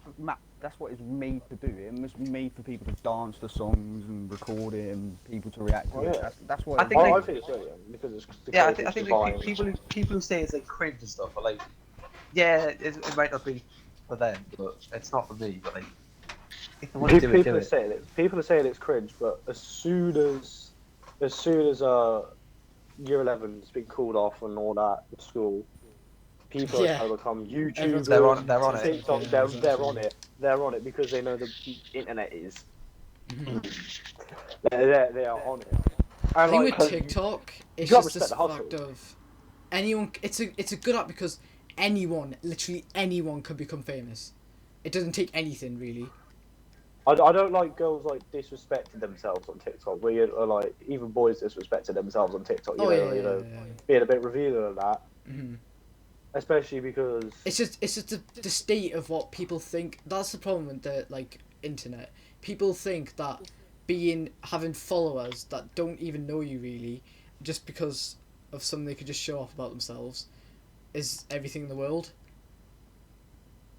that's what it's made to do. It was made for people to dance to songs and record it and people to react to Oh, it. yeah. That's what. I think, I like- think it's brilliant because it's the Yeah, I creative think design. like, people who say it's like cringe and stuff, are like, yeah, it might not be for them, but it's not for me. But like, if they want to do it, do it. People are saying it's cringe, but as soon as year 11's been called off and all that at school, people Yeah. have become YouTubers. Everyone's They're on it. TikTok, Yeah, they're exactly. on it. They're on it because they know the internet is. Mhm. They are on it. I And think like, with TikTok, it's you gotta just this respect the fact hustle. of anyone. It's a good app because anyone, literally anyone, can become famous. It doesn't take anything really. I don't like girls like disrespecting themselves on TikTok. Where you're like even boys disrespecting themselves on TikTok. Oh yeah, You know, yeah. being a bit revealing of that, Mhm. especially because It's just the state of what people think. That's the problem with the like internet. People think that having followers that don't even know you really, just because of something they could just show off about themselves, is everything in the world.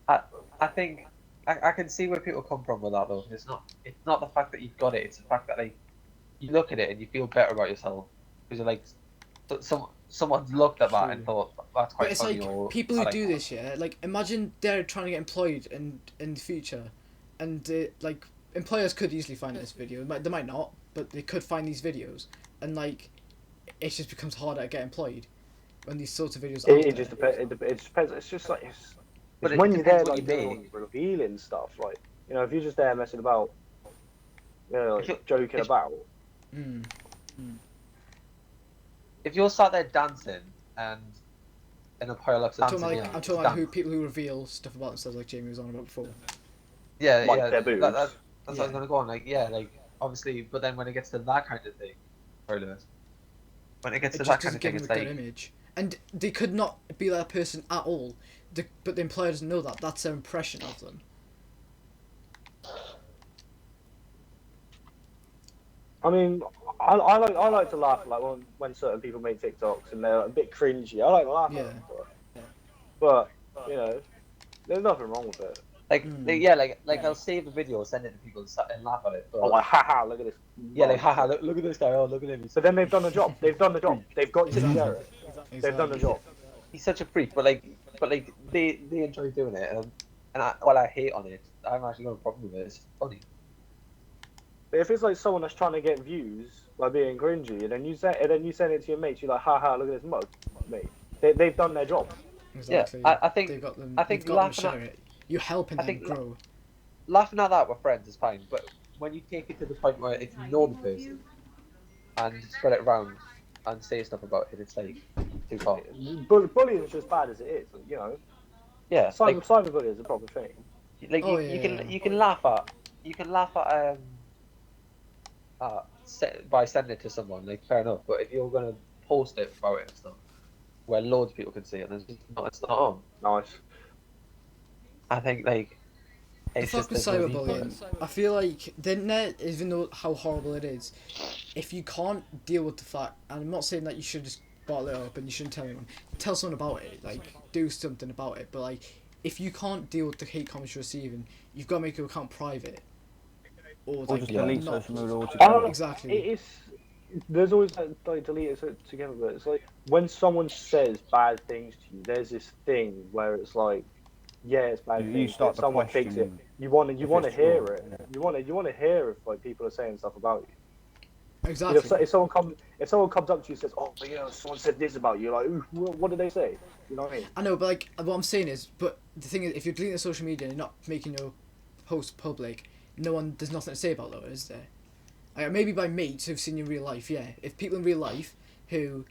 I think I can see where people come from with that though. It's not the fact that you've got it. It's the fact that like you look at it and you feel better about yourself because you're like someone's looked at that and thought that's But quite it's funny. like Or people I who like do that. this, yeah. Like imagine they're trying to get employed in the future, and like employers could easily find this video. They might not, but they could find these videos, and like it just becomes harder to get employed when these sorts of videos are. it just depends. It depends. It's just like But it's it when you're depends there what like you doing all make. the revealing stuff. Like if you're just there messing about, If like, joking if- about. Mm. If you're sat there dancing and in a pile up dancing, I'm talking about people who reveal stuff about themselves, like Jamie was on about before. yeah, like yeah, their boobs. that's what I Yeah. was gonna go on. Like, yeah, like obviously, but then when it gets to that kind of thing, sorry, Lewis. When it gets It to just that kind doesn't of give thing, them it's a good like, image, and they could not be that person at all. But the employer doesn't know that. That's their impression of them. I mean, I like to laugh like when certain people make TikToks and they're a bit cringy. I like to laugh Yeah. at them, but there's nothing wrong with it. like, Mm. yeah, like they'll save a video, send it to people, and laugh at it. But, I'm like, haha, look at this. yeah, like, haha, look at this guy. Oh, look at him. So then they've done the job. They've done the job. They've got you to share it. Exactly. They've done the job. He's such a freak, but like they enjoy doing it, and I hate on it. I'm actually got a problem with it. It's funny. But if it's like someone that's trying to get views by being cringy, and then you send it to your mates, you're like, haha, look at this mug, mate. They've done their job. Exactly. I think- they've got them. I think you've got them laughing at- share it. You're helping I them think grow. Laughing at that with friends is fine, but when you take it to the point where if you know the person and spread it around and say stuff about it, it's like too far. Bullying is just bad as it is. Yeah, like Cyberbullying is a proper thing. Oh, you yeah. can laugh at by sending it to someone, like fair enough. But if you're gonna post it about it and stuff, where loads of people can see it, then it's not on. Nice. I think like The it's fuck with just there's no need for cyberbullying, it. I feel like the internet, even though how horrible it is, if you can't deal with the fact, and I'm not saying that you should just bottle it up and you shouldn't tell anyone, tell someone about it, like do something about it. But like, if you can't deal with the hate comments you're receiving, you've got to make your account private, or Or like just delete not. social media I altogether. don't know. Exactly. It's there's always like delete it together, but it's like when someone says bad things to you, there's this thing where it's like, yeah, it's bad You things. start But someone to thinks it. question You want to it's hear true, it. yeah. You want to hear if like people are saying stuff about you. Exactly. If someone comes up to you and says, "Oh, someone said this about you," like, "Ooh, what did they say?" You know what I mean? I know, but like what I'm saying is, but the thing is, if you're deleting the social media and you're not making your post public, there's nothing to say about that, is there? Like, maybe by mates who've seen you in real life, yeah. If people in real life who,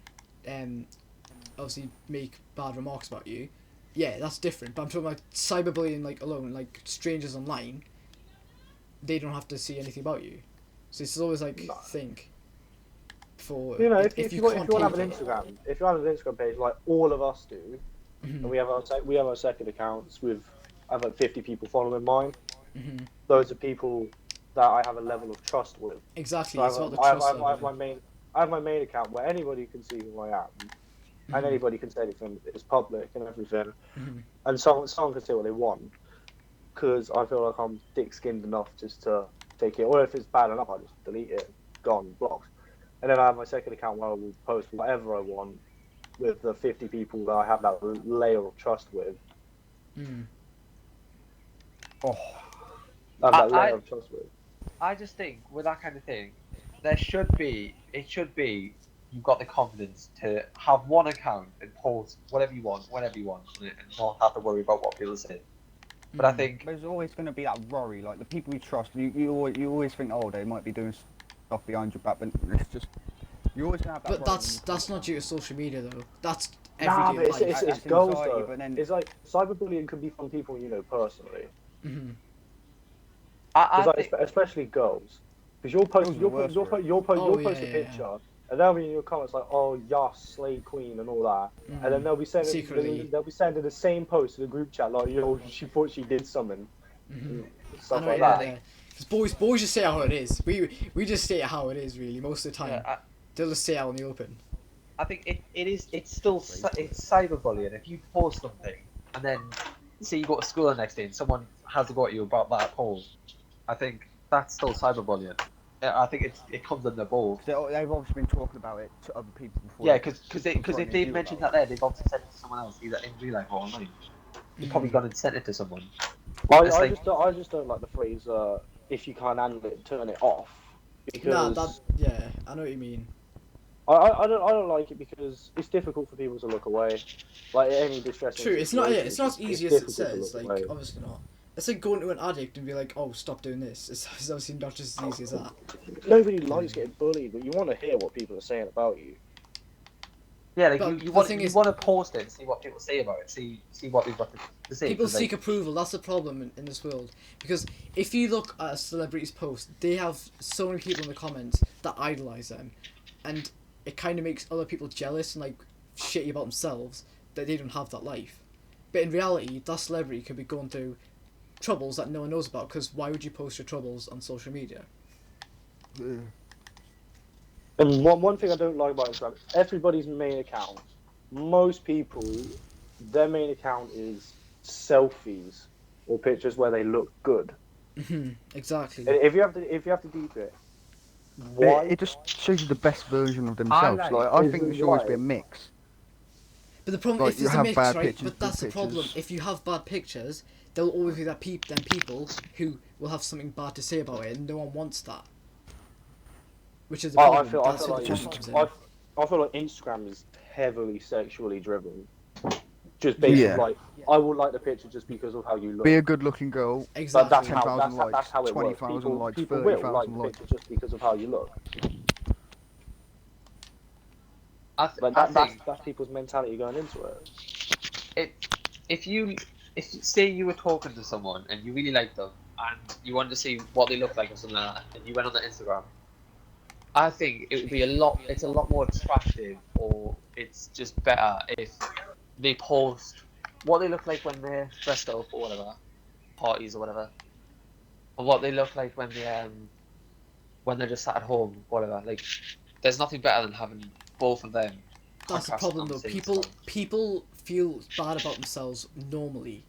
obviously make bad remarks about you, yeah, that's different. But I'm talking about cyberbullying, like alone, like strangers online. They don't have to see anything about you, so it's always like No. think. For If you want can't to have take an it. Instagram, if you have an Instagram page like all of us do, Mhm. and we have our second accounts with I have like 50 people following mine. Mhm. Loads of people that I have a level of trust with. Exactly. So It's about the trust I have level. I have my main account where anybody can see who I am, and anybody can say anything. It's public and everything, Mhm. and someone can say what they want. Because I feel like I'm thick-skinned enough just to take it, or if it's bad enough, I just delete it, gone, blocked. And then I have my second account where I will post whatever I want with the 50 people that I have that layer of trust with. Mm. Oh, I have that I- layer of trust with. I just think with that kind of thing, it should be you've got the confidence to have one account and post whatever you want, whenever you want on it, and not have to worry about what people say. But I Mm. think there's always going to be that worry. Like the people you trust, you always think, oh, they might be doing stuff behind your back, but it's just you're always going to have that. But worry when that's you that's post not that. due to social media though. That's Nah, everyday but life. it's That's girls anxiety, though. but then- It's like cyberbullying can be from people you know personally. Hmm. I Because think especially girls, because you'll post Girls are the worst for it. you'll Oh, post yeah, a yeah, yeah. picture, and they'll be in your comments like, "Oh, yes, slay queen" and all that, and then they'll be sending Secretly. they'll be sending the same post to the group chat like, she thought she did something, and I stuff know like what you that. mean there. 'Cause boys just say how it is. We just say it how it is really most of the time. yeah, They'll just say it out in the open. I think it's still it's cyberbullying. If you post something and then say you go to school the next day and someone has to go at you about that post, I think that's still cyberbullying. I think it comes under both. They've obviously been talking about it to other people before. Yeah, because if confronting they've you mentioned about that there, they've obviously sent it to someone else, either in real life or online. They've probably gone and sent it to someone. It's like- I just don't like the phrase if you can't handle it, turn it off, Nah, because yeah, I know what you mean. I don't like it because it's difficult for people to look away, like any distressing. True, it's not situation, it's not as easy as it difficult to says. look Like away. obviously not. It's like going to an addict and be like, oh, stop doing this. It's obviously not just as easy as that. Nobody likes getting bullied, but you want to hear what people are saying about you. Yeah, like But you the want thing you is- want to post it and see what people say about it. See what they've got to say. People 'cause, like, seek approval. That's the problem in this world. Because if you look at a celebrity's post, they have so many people in the comments that idolize them, and it kind of makes other people jealous and like shitty about themselves that they don't have that life. But in reality, that celebrity could be going through troubles that no one knows about. Because why would you post your troubles on social media? it. And one thing I don't like about Instagram, everybody's main account, most people, their main account is selfies or pictures where they look good. Exactly. And if you have to deep it, why? It just shows you the best version of themselves. like- Like I think there should always be a mix. But the problem Like, if you there's a have mix, bad right? pictures, But that's good the problem. pictures. If you have bad pictures, there'll always be them people who will have something bad to say about it, and no one wants that. Which is the I problem. feel That's like what the problem comes in. I feel like Instagram is heavily sexually driven. Just based Yeah. on like, I will like the picture just because of how you look. Be a good-looking girl. But Exactly. that's 10,000 how likes, that's how it works. 20,000 likes, People will like 30,000 the likes. picture just because of how you look. I But think that's people's mentality going into it. if say you were talking to someone and you really liked them and you wanted to see what they look like or something like that, and you went on their Instagram, I think it would be it's a lot more attractive, or it's just better if they post what they look like when they're dressed up or whatever, parties or whatever, or what they look like when they're just sat at home, whatever. Like, there's nothing better than having both of them. That's the contrasting problem on though. the same People time. people feel bad about themselves normally,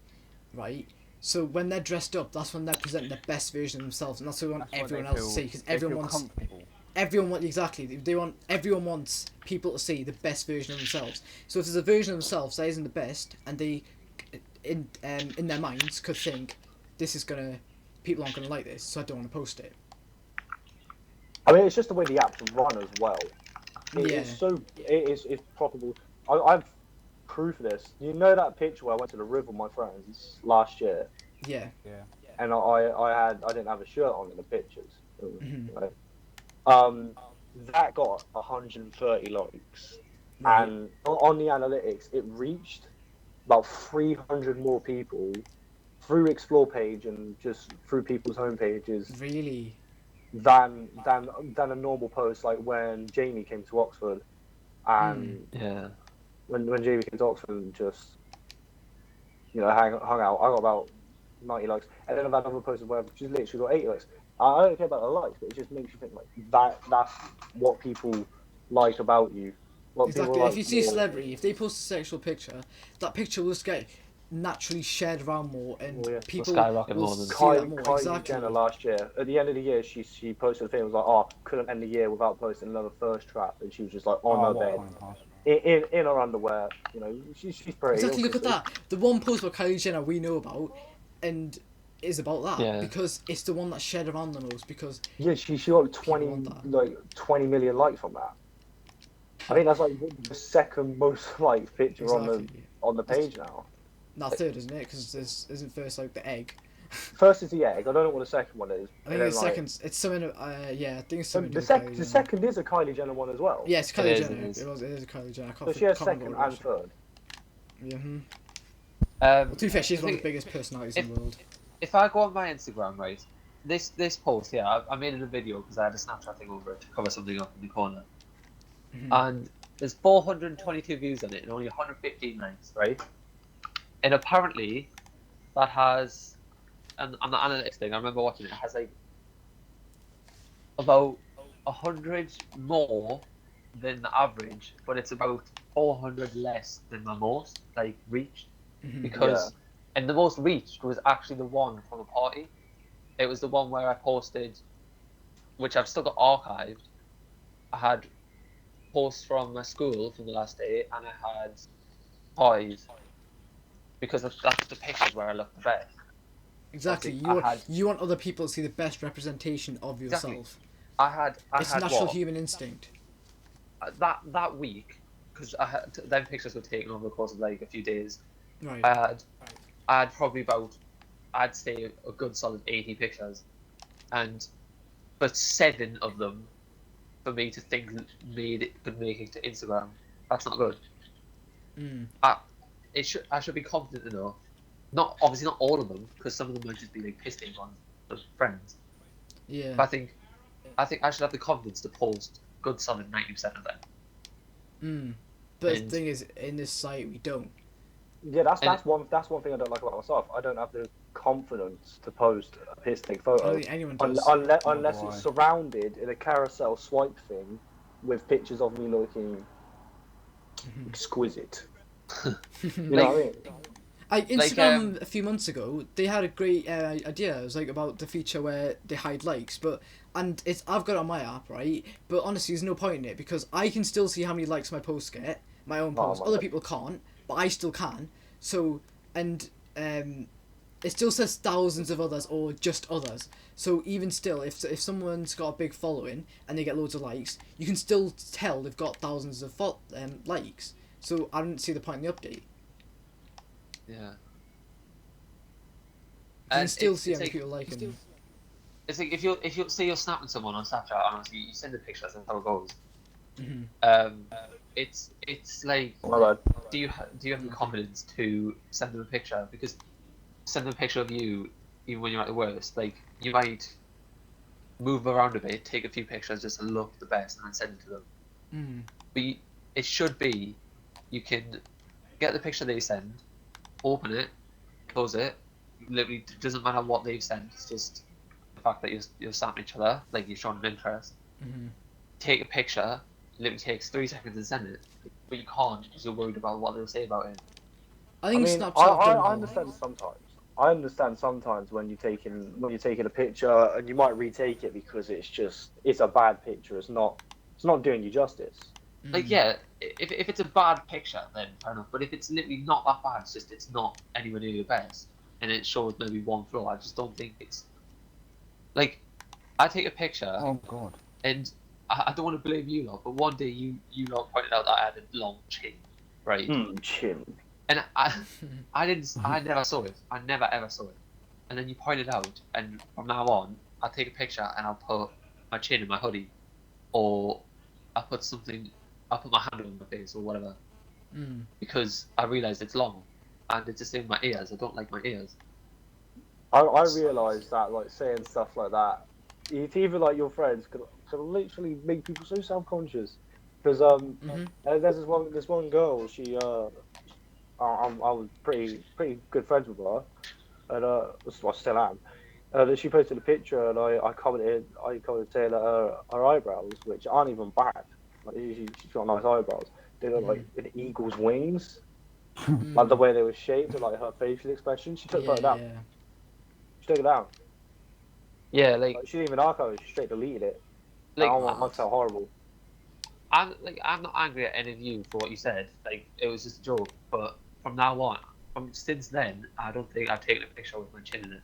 right? So when they're dressed up, that's when they're presenting the best version of themselves, and that's what we want That's why everyone they else to feel- see. Because they everyone feel wants comfortable. everyone wants people to see the best version of themselves. So if there's a version of themselves that isn't the best, and they in their minds could think people aren't gonna like this, so I don't want to post it. I mean, it's just the way the apps run as well. Yeah. It's probable. I've proof of this. You know that picture where I went to the river with my friends last year, Yeah. and I didn't have a shirt on in the pictures. Mhm. Right? That got 130 likes, Right. and on the analytics, it reached about 300 more people through Explore page and just through people's home pages Really. than a normal post like when Jamie came to Oxford, and Yeah. when Jamie came to Oxford and just hung out. I got about 90 likes, and then I've had other posts where she's literally got 80 likes. I don't care about the likes, but it just makes you think like that's what people like about you. What Exactly. people like If you see a more. celebrity, if they post a sexual picture, that picture will just get naturally shared around more, and Well, yeah. people skyrocket will more than- see that Kylie, more. Kylie Exactly. Jenner last year, at the end of the year, she posted a thing. It was like, oh, couldn't end the year without posting another thirst trap, and she was just like on Oh, her what a bed funny pass. in her underwear. You know, she's pretty. Exactly. Look at obviously. that. The one post about Kylie Jenner we know about, and is about that Yeah. because it's the one that's shared around the most. Because Yeah, she got want that. 20 million likes on that. I think that's like the second most liked picture exactly. on the page now. Not third, isn't it? Because this isn't first like the egg. First is the egg. I don't know what the second one is. I think it's second. It's something. Yeah, I think it's something. The to do with Kylie the Jenner. second is a Kylie Jenner one as well. Yeah, it's Kylie It is, Jenner. it is. It is a Kylie Jenner. I So can't she has can't second remember what and it was. third. Yeah. Um, To be fair, she's I one of the think biggest personalities in the world. if I go on my Instagram, right, this post, yeah, I made it a video because I had a Snapchat thing over it to cover something up in the corner, Mhm. and there's 422 views on it and only 115 likes, right? And apparently, that has, and on the analytics thing, I remember watching it. It has like about 100 more than the average, but it's about 400 less than the most like reached. Mhm. Because and the most reached was actually the one from a party. It was the one where I posted, which I've still got archived. I had posts from my school from the last day, and I had parties because that's the pictures where I look the best. Exactly. Obviously, You I had- you want other people to see the best representation of Exactly. yourself. I had It's natural what? human instinct. That week, because them pictures were taken over the course of like a few days. Right. I had probably about, I'd say a good solid 80 pictures, and but 7 of them for me to think could make it to Instagram. That's not good. Mm. I should be confident enough. Not obviously not all of them, because some of them might just be like piss take ones of friends. Yeah. But I think I should have the confidence to post good solid 90% of them. Mm. But And- the thing is, in this site, we don't. Yeah, that's And- that's one thing I don't like about myself. I don't have the confidence to post a piss take I photo don't think anyone does. unless Why? it's surrounded in a carousel swipe thing with pictures of me looking Mhm. exquisite. You Like, know what I mean? Instagram a few months ago, they had a great idea. It was like about the feature where they hide likes, and I've got it on my app, right? But honestly, there's no point in it because I can still see how many likes my posts get, my own Oh, posts. my Other God. people can't, but I still can. So it still says thousands of others or just others. So even still, if someone's got a big following and they get loads of likes, you can still tell they've got thousands of likes. So I didn't see the point in the update. Yeah. You can And still it's- see how it's many like- people like them. It's like if you say you're snapping someone on Snapchat, honestly, you send the pictures. That's how it goes. Mhm. It's like, My bad. do you have the confidence to send them a picture? Because send them a picture of you, even when you're at the worst. Like you might move around a bit, take a few pictures just to look the best, and then send it to them. Mm. But it should be, you can get the picture they send, open it, close it. Literally, it doesn't matter what they've sent. It's just the fact that you're snapping each other, like you're showing them interest. Mhm. Take a picture. Literally takes 3 seconds to send it, but you can't because you're worried about what they'll say about it. I I think mean, Snapchat. I understand sometimes. I understand sometimes when you're taking a picture and you might retake it because it's a bad picture. It's not doing you justice. Like, yeah, if it's a bad picture, then fair enough. But if it's literally not that bad, it's not anywhere near the best, and it shows maybe one flaw, I just don't think it's like, I take a picture Oh god. and I don't want to blame you lot, but one day you lot pointed out that I had a long chin, right? Chin. And I never saw it. I never ever saw it. And then you pointed out, and from now on, I'll take a picture and I'll put my chin in my hoodie, or I'll put my hand on my face or whatever, Mm. because I realised it's long, and it's the same with my ears. I don't like my ears. I realised that like saying stuff like that, it's even like your friends could literally make people so self-conscious. Because Mhm. there's this one girl. I was pretty good friends with her, and well, I still am. And she posted a picture, and I commented saying that her eyebrows, which aren't even bad, like she's got nice eyebrows, they look like an eagle's wings, like the way they were shaped, and like her facial expression. She took the photo down. Yeah. She took it down. Yeah, Like, she didn't even archive it. She straight deleted it. like I felt horrible. I'm not angry at any of you for what you said. Like, it was just a joke. But from now on, since then, I don't think I've taken a picture with my chin in it.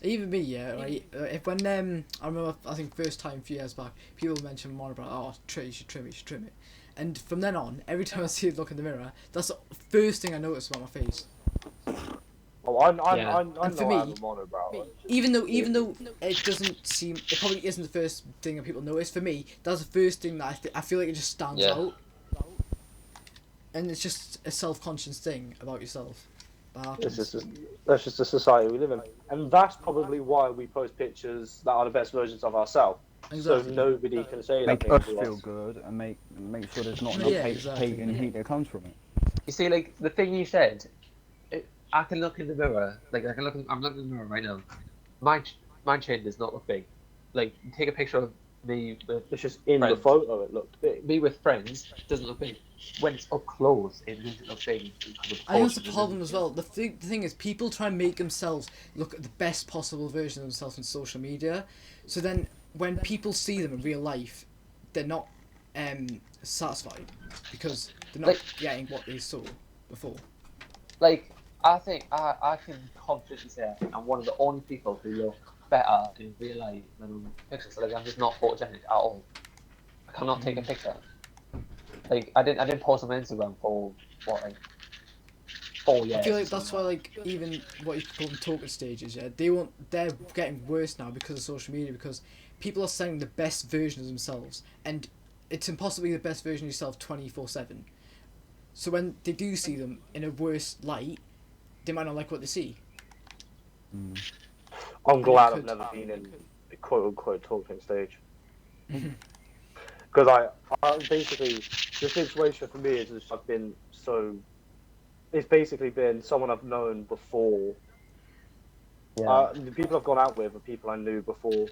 Even me, yeah. Right. If when I remember, I think first time a few years back, people mentioned more about, oh, you should trim it. And from then on, every time I see it look in the mirror, that's the first thing I notice about my face. Oh, I And know for I have me, a monobrow. even though it doesn't seem, it probably isn't the first thing that people notice. For me, that's the first thing that I feel like it just stands out. And it's just a self-conscious thing about yourself. That's just the society we live in, and that's probably why we post pictures that are the best versions of ourselves, Exactly. so nobody can say Make that us to feel good and make sure there's not enough Yeah, hate, exactly. hate and heat that comes from it. You see, like, the thing you said, I can look in the mirror. Like, I'm looking in the mirror right now. My chin does not look big. Like, take a picture of me with It's just in the friends. photo it looked big. Me with friends doesn't look big. When it's up close, it makes it look big. I think that's the problem as well. The thing is, people try and make themselves look at the best possible version of themselves on social media. So then, when people see them in real life, they're not satisfied because they're not getting what they saw before. Like, I think I can confidently say I think I'm one of the only people who look better in real life than on pictures. Like, I'm just not photogenic at all. I cannot take a picture. Like, I didn't post on Instagram for what, like 4 years. I feel like that's why, like, even what you call them talking stages, yeah, they're getting worse now because of social media, because people are sending the best version of themselves, and it's impossible to be the best version of yourself 24/7. So when they do see them in a worse light, they might not like what they see. I'm glad I've could- never been in a quote unquote talking stage. Because I basically, the situation for me is just I've been so. It's basically been someone I've known before. The people I've gone out with are people I knew before.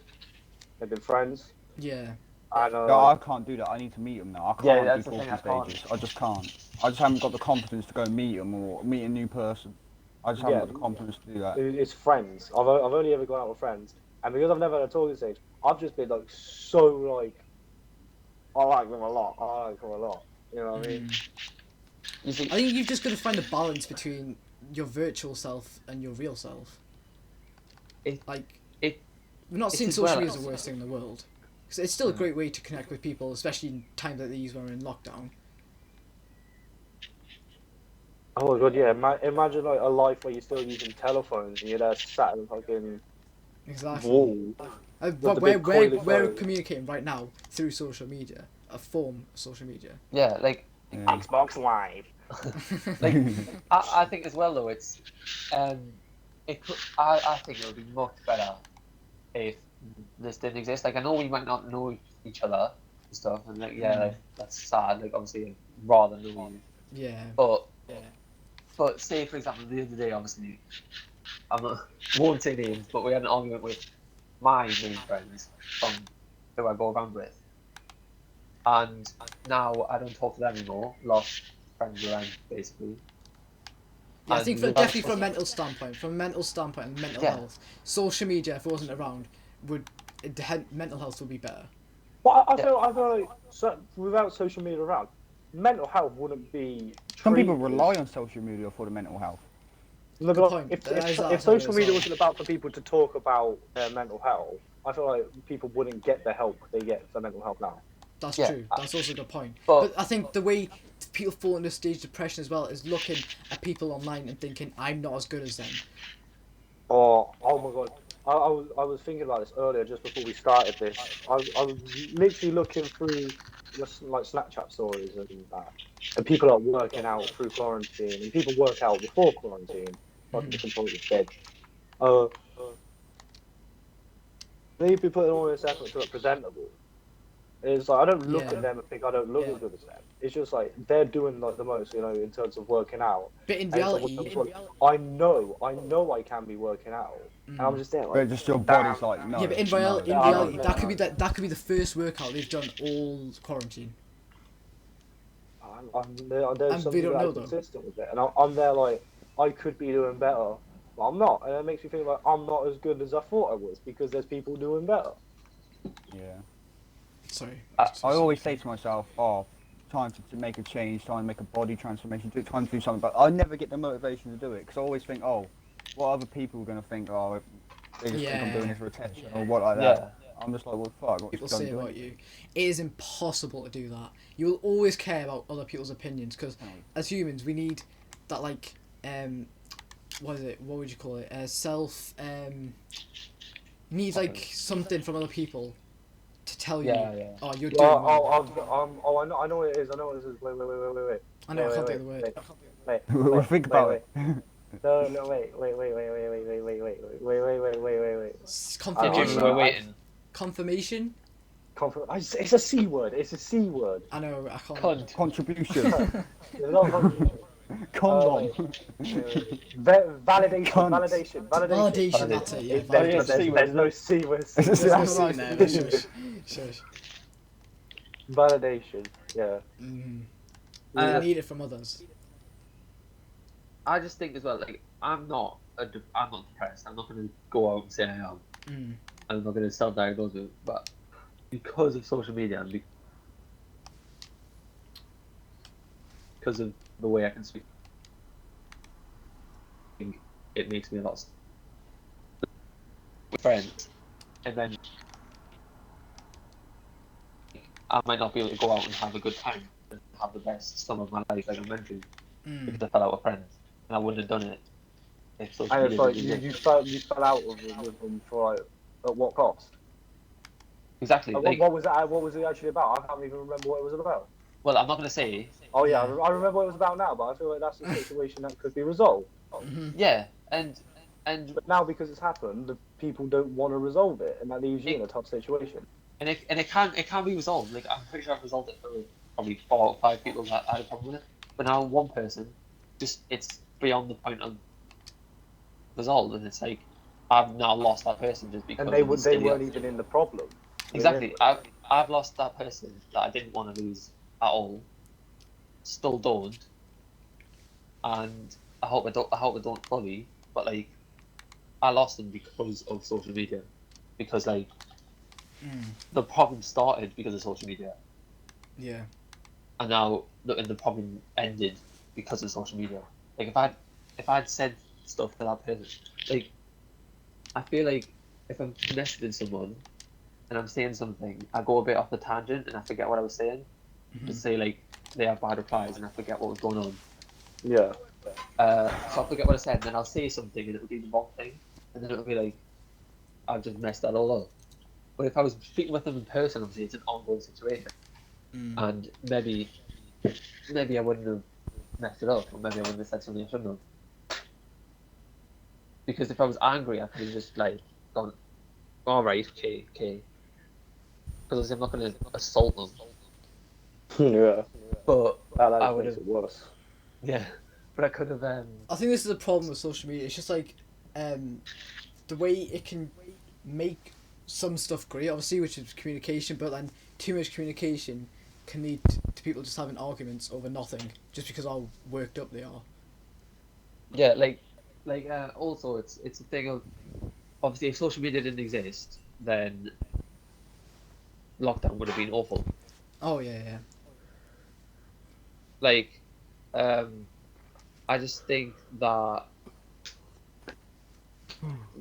They've been friends. Yeah. And, No, I can't do that. I need to meet them now. I Yeah, can't that's do the thing, talking I can't. stages. I just can't. I just haven't got the confidence to go meet them or meet a new person. I just haven't got the confidence to do that. it's friends. I've only ever gone out with friends, and because I've never had a talking stage, I've just been like so like. I like them a lot. I like them a lot. You know what I mean? You see, I think you've just got to find a balance between your virtual self and your real self. We're not it's saying as social well- media is the worst thing in the world. Because it's still a great way to connect with people, especially in times like these when we're in lockdown. Oh my god, yeah. Imagine like a life where you're still using telephones and you're there sat in a fucking Exactly. wall. But the we're, big we're, coily we're phone. communicating right now through social media, a form of social media. yeah, like, Yeah. Xbox Live. like I think as well though, it's I think it would be much better if this didn't exist. Like, I know we might not know each other and stuff, and like, yeah, like, that's sad. Like, obviously, I'd rather know you, Yeah. but say for example, the other day, obviously, won't say names, but we had an argument with my main friends from who I go around with, and now I don't talk to them anymore. Lost friends around, basically. Yeah, I think And definitely from a mental standpoint, and mental Yeah. health, social media, if it wasn't around, mental health would be better. But I feel like without social media around, mental health wouldn't be. Some people treated- rely on social media for the mental health. Look, Good point. if That is social as media well. wasn't about for people to talk about their mental health, I feel like people wouldn't get the help they get for mental health now. That's Yeah, true. That's also a good point. but- But I think the way people fall into stage depression as well is looking at people online and thinking, I'm not as good as them. Oh my god. I was thinking about this earlier just before we started this. I was literally looking through just like Snapchat stories and that. And people are working out through quarantine and people work out before quarantine. Fucking completely dead. They've been putting all this effort to look presentable. It's like I don't look Yeah. at them and think I don't look Yeah. as good as them. It's just like they're doing like the most, in terms of working out. But in And it's like, reality, I know I can be working out, and I'm just there like, But just your damn. body's like, no. yeah, but in, no, in I reality, don't that could know. be that could be the first workout they've done all quarantine. There's And some we people don't that know, are though. consistent with it, and I'm there like I could be doing better, but I'm not, and it makes me feel like I'm not as good as I thought I was because there's people doing better. Yeah. Sorry. I always say to myself, oh, time to make a change, time to make a body transformation, time to do something. But I never get the motivation to do it because I always think, oh, what other people are going to think? Oh, they just think I'm doing Yeah. this for attention or what like Yeah. that. I'm just like, well, fuck. People don't say do about anything. you. It is impossible to do that. You will always care about other people's opinions because as humans we need that like what is it? What would you call it? Self needs like something from other people to tell you. Yeah. Oh, you're doing well. I know what it is. I know what it is. Wait. I know I can't do the word. We'll think about it. No, wait. Confirmation. We're waiting. Confirmation. It's a C word. It's a C word. I know. I can't. Cunt. Contribution. There's no contribution. Condom. Validation. Validation. That's it. Yeah. There's no C word. There's no That's sign there. But shush. Validation. Yeah. Mm. Uh, You need it from others. I just think as well, like I'm not depressed. I'm not going to go out and say I am. Mm. I'm not going to self-diagnose it, but because of social media and because of the way I can speak, it makes me a lot with friends, and then I might not be able to go out and have a good time and have the best summer of my life like I'm meant to because I fell out with friends, and I wouldn't have done it if social And it's media like didn't exist. you fell out with them for like, at what cost? Exactly. Like, What was that? What was it actually about? I can't even remember what it was about. well, I'm not going to say. Oh yeah, Yeah. I remember what it was about now, but I feel like that's a situation that could be resolved. Yeah, and But now because it's happened, the people don't want to resolve it, and that leaves you in a tough situation. it can be resolved. Like I'm pretty sure I've resolved it for probably 4 or 5 people that I had a problem with it. But now one person, just it's beyond the point of resolved, and it's like I've now lost that person just because. And they of the weren't even in the problem. Exactly. I've lost that person that I didn't want to lose at all. Still don't. And I hope I don't fully, but like I lost them because of social media. Because like the problem started because of social media. Yeah. And now the problem ended because of social media. Like if I'd said stuff to that person, like I feel like if I'm messaging someone and I'm saying something, I go a bit off the tangent and I forget what I was saying. Just say like they have bad replies and I forget what was going on. Yeah. So I forget what I said, and then I'll say something and it'll be the wrong thing, and then it'll be like I've just messed that all up. But if I was speaking with them in person, obviously it's an ongoing situation, and maybe I wouldn't have messed it up, or maybe I wouldn't have said something I shouldn't have. Because if I was angry, I could have just like gone, all right, okay. Because I'm not going to assault them, Yeah. but That I makes would have, it worse. yeah. But I could have. I think this is a problem with social media. It's just like the way it can make some stuff great, obviously, which is communication, but then too much communication can lead to people just having arguments over nothing, just because how worked up they are. Yeah, also it's a thing of obviously if social media didn't exist, then lockdown would have been awful. Oh yeah. Like, I just think that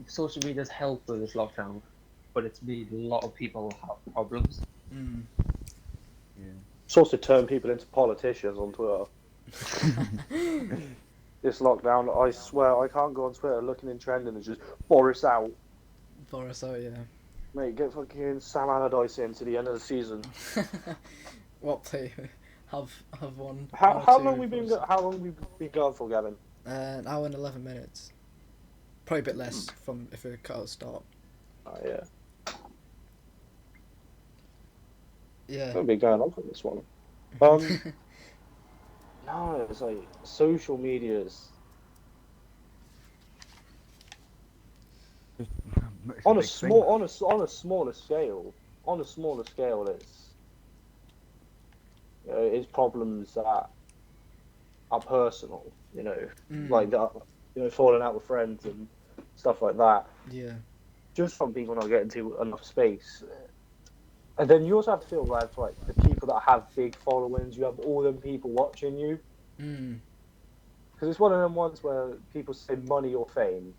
social media's helped with this lockdown, but it's made a lot of people have problems. It's also turned people into politicians on Twitter. This lockdown, I swear, I can't go on Twitter looking in trending and just Boris out. Boris, oh yeah. Mate, get fucking Sam Allardyce in to the end of the season. What play? Have one. How long we been going for, Gavin? An hour and 11 minutes. Probably a bit less from if we cut out start. Oh yeah. Yeah. Gonna be going on for this one. No, it's like social medias It's on a big thing. on a smaller scale. On a smaller scale, it's problems that are personal. Like that. Falling out with friends and stuff like that. Yeah. Just from people not getting to enough space. And then you also have to feel bad for like the people that have big followings. You have all them people watching you. Mm. Because it's one of them ones where people say money or fame.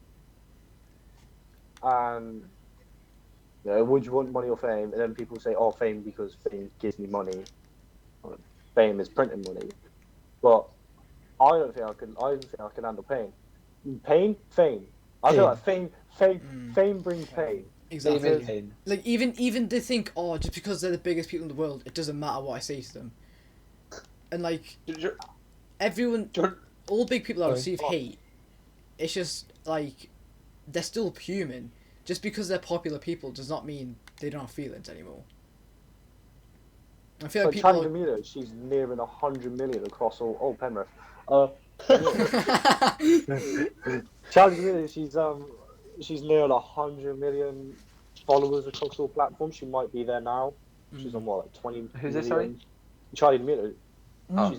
And would you want money or fame? And then people say, "Oh, fame because fame gives me money. Fame is printing money." But I don't think I can. I don't think I can handle pain. Fame. I feel like fame brings pain. Exactly. David Payne. Like even they think, oh, just because they're the biggest people in the world, it doesn't matter what I say to them. And like everyone, all big people that receive hate, it's just like they're still human. Just because they're popular people does not mean they don't have feelings anymore. I feel like But people. Charlie D'Amelio, she's nearing 100 million across all Penrith. Charlie D'Amelio, she's near 100 million followers across all platforms. She might be there now. She's on what, like 20 Who's million? this, sorry? Charlie D'Amelio. Oh.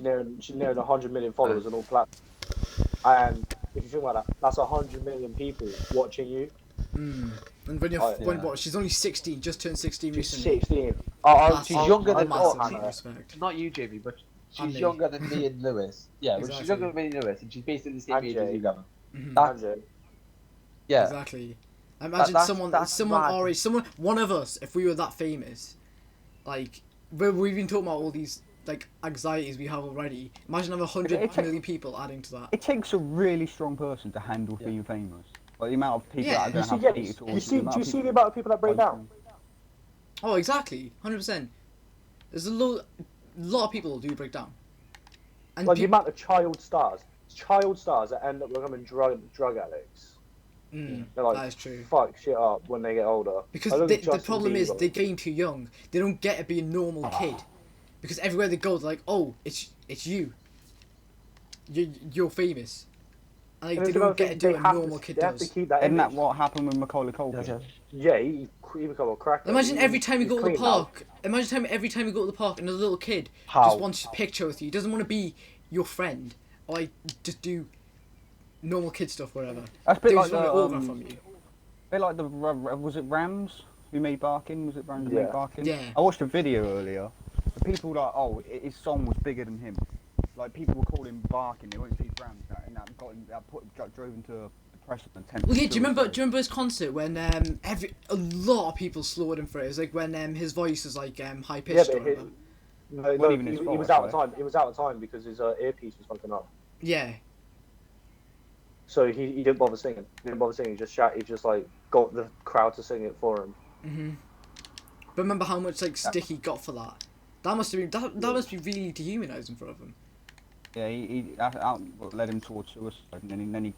She's nearing 100 million followers on all platforms. And if you think about that, that's 100 million people watching you. And when you're what? She's only 16, just turned 16 She's recently. 16. She's younger than massive respect. not you, Jamie, but And she's me. younger than me and Lewis. Yeah, well, she's Exactly. younger than me and Lewis, and she's basically the same And age as Jay. you, Gavin. Mhm. That's Andrew. yeah. Exactly. Imagine that's someone mad. already, one of us, if we were that famous, like we've been talking about all these like anxieties we have already. Imagine having 100 million people adding to that. It takes a really strong person to handle being famous. Like the amount of people Yeah. that are going to have hate towards Do you see the amount of people that break down? Oh, exactly, 100%. There's a lot of people who do break down. And Like the amount of child stars that end up becoming drug addicts. They're like, that is true. fuck shit up when they get older. Because I look at the Justin problem is Bieber. they get in too young. They don't get to be a normal kid. Because everywhere they go, they're like, oh, it's you. You're famous. And like, And they there's don't another get to thing, do they a have normal to, kid they have to does. keep that Isn't that image. what happened with Macaulay Culkin? Yeah, he become a cracker. Imagine every time you He's go to the clean now. park. Imagine every time you go to the park and a little kid How? just wants a picture with you. He doesn't want to be your friend. Or like just do normal kid stuff, whatever. That's a They bit like just want an the, autograph from you. bit like the was it Rams who made Barking? Was it Rams who Yeah. made Barking? Yeah. I watched a video earlier. The people were like, oh, his song was bigger than him. Like people were calling Barking. They went to see Rams, and that drove him to depression and attempt. Well, yeah, do you remember his concert when a lot of people slaughtered him for it? It was like when his voice was like high Yeah, pitched or but whatever. no, even his he fault, was out of actually. time. He was out of time because his earpiece was fucking up. Yeah. So he didn't bother singing. He didn't bother singing. He just he just like got the crowd to sing it for him. But remember how much like stick he got for that? That must have been that must be really dehumanizing for him. Yeah, he led him towards suicide, and then he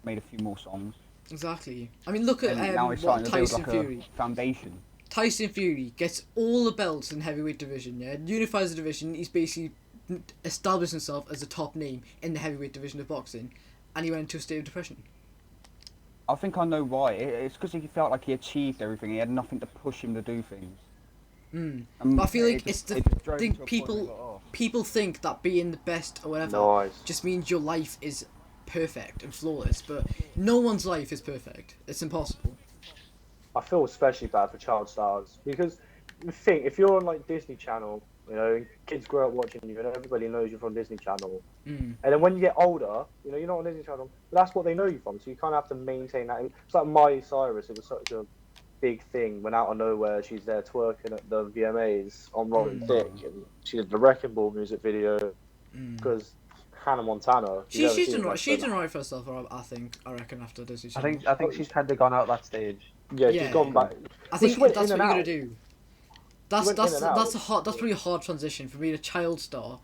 made a few more songs. Exactly. I mean, look at And now he's starting to Tyson build like Fury. a foundation. Tyson Fury gets all the belts in heavyweight division. Yeah, unifies the division. He's basically established himself as a top name in the heavyweight division of boxing, and he went into a state of depression. I think I know why. It's because he felt like he achieved everything. He had nothing to push him to do things. But I feel like it just- it's it the just drove him thing to a point where he people got off. people think that being the best or whatever Nice. just means your life is perfect and flawless, but no one's life is perfect. It's impossible. I feel especially bad for child stars because think if you're on like Disney Channel, and kids grow up watching you, and everybody knows you're from Disney Channel, and then when you get older, you're not on Disney Channel. But that's what they know you from, so you kind of have to maintain that. It's like Miley Cyrus. It was such a big thing when out of nowhere she's there twerking at the VMAs on Rolling Thick, and she did the Wrecking Ball music video because Hannah Montana. She's done right for herself. I reckon after Disney I Channel. think she's kind of gone out that stage. Yeah, Yeah. she's gone back. I think she went that's in what and you're out. gonna do. That's went in and out. that's probably a hard transition for being a child star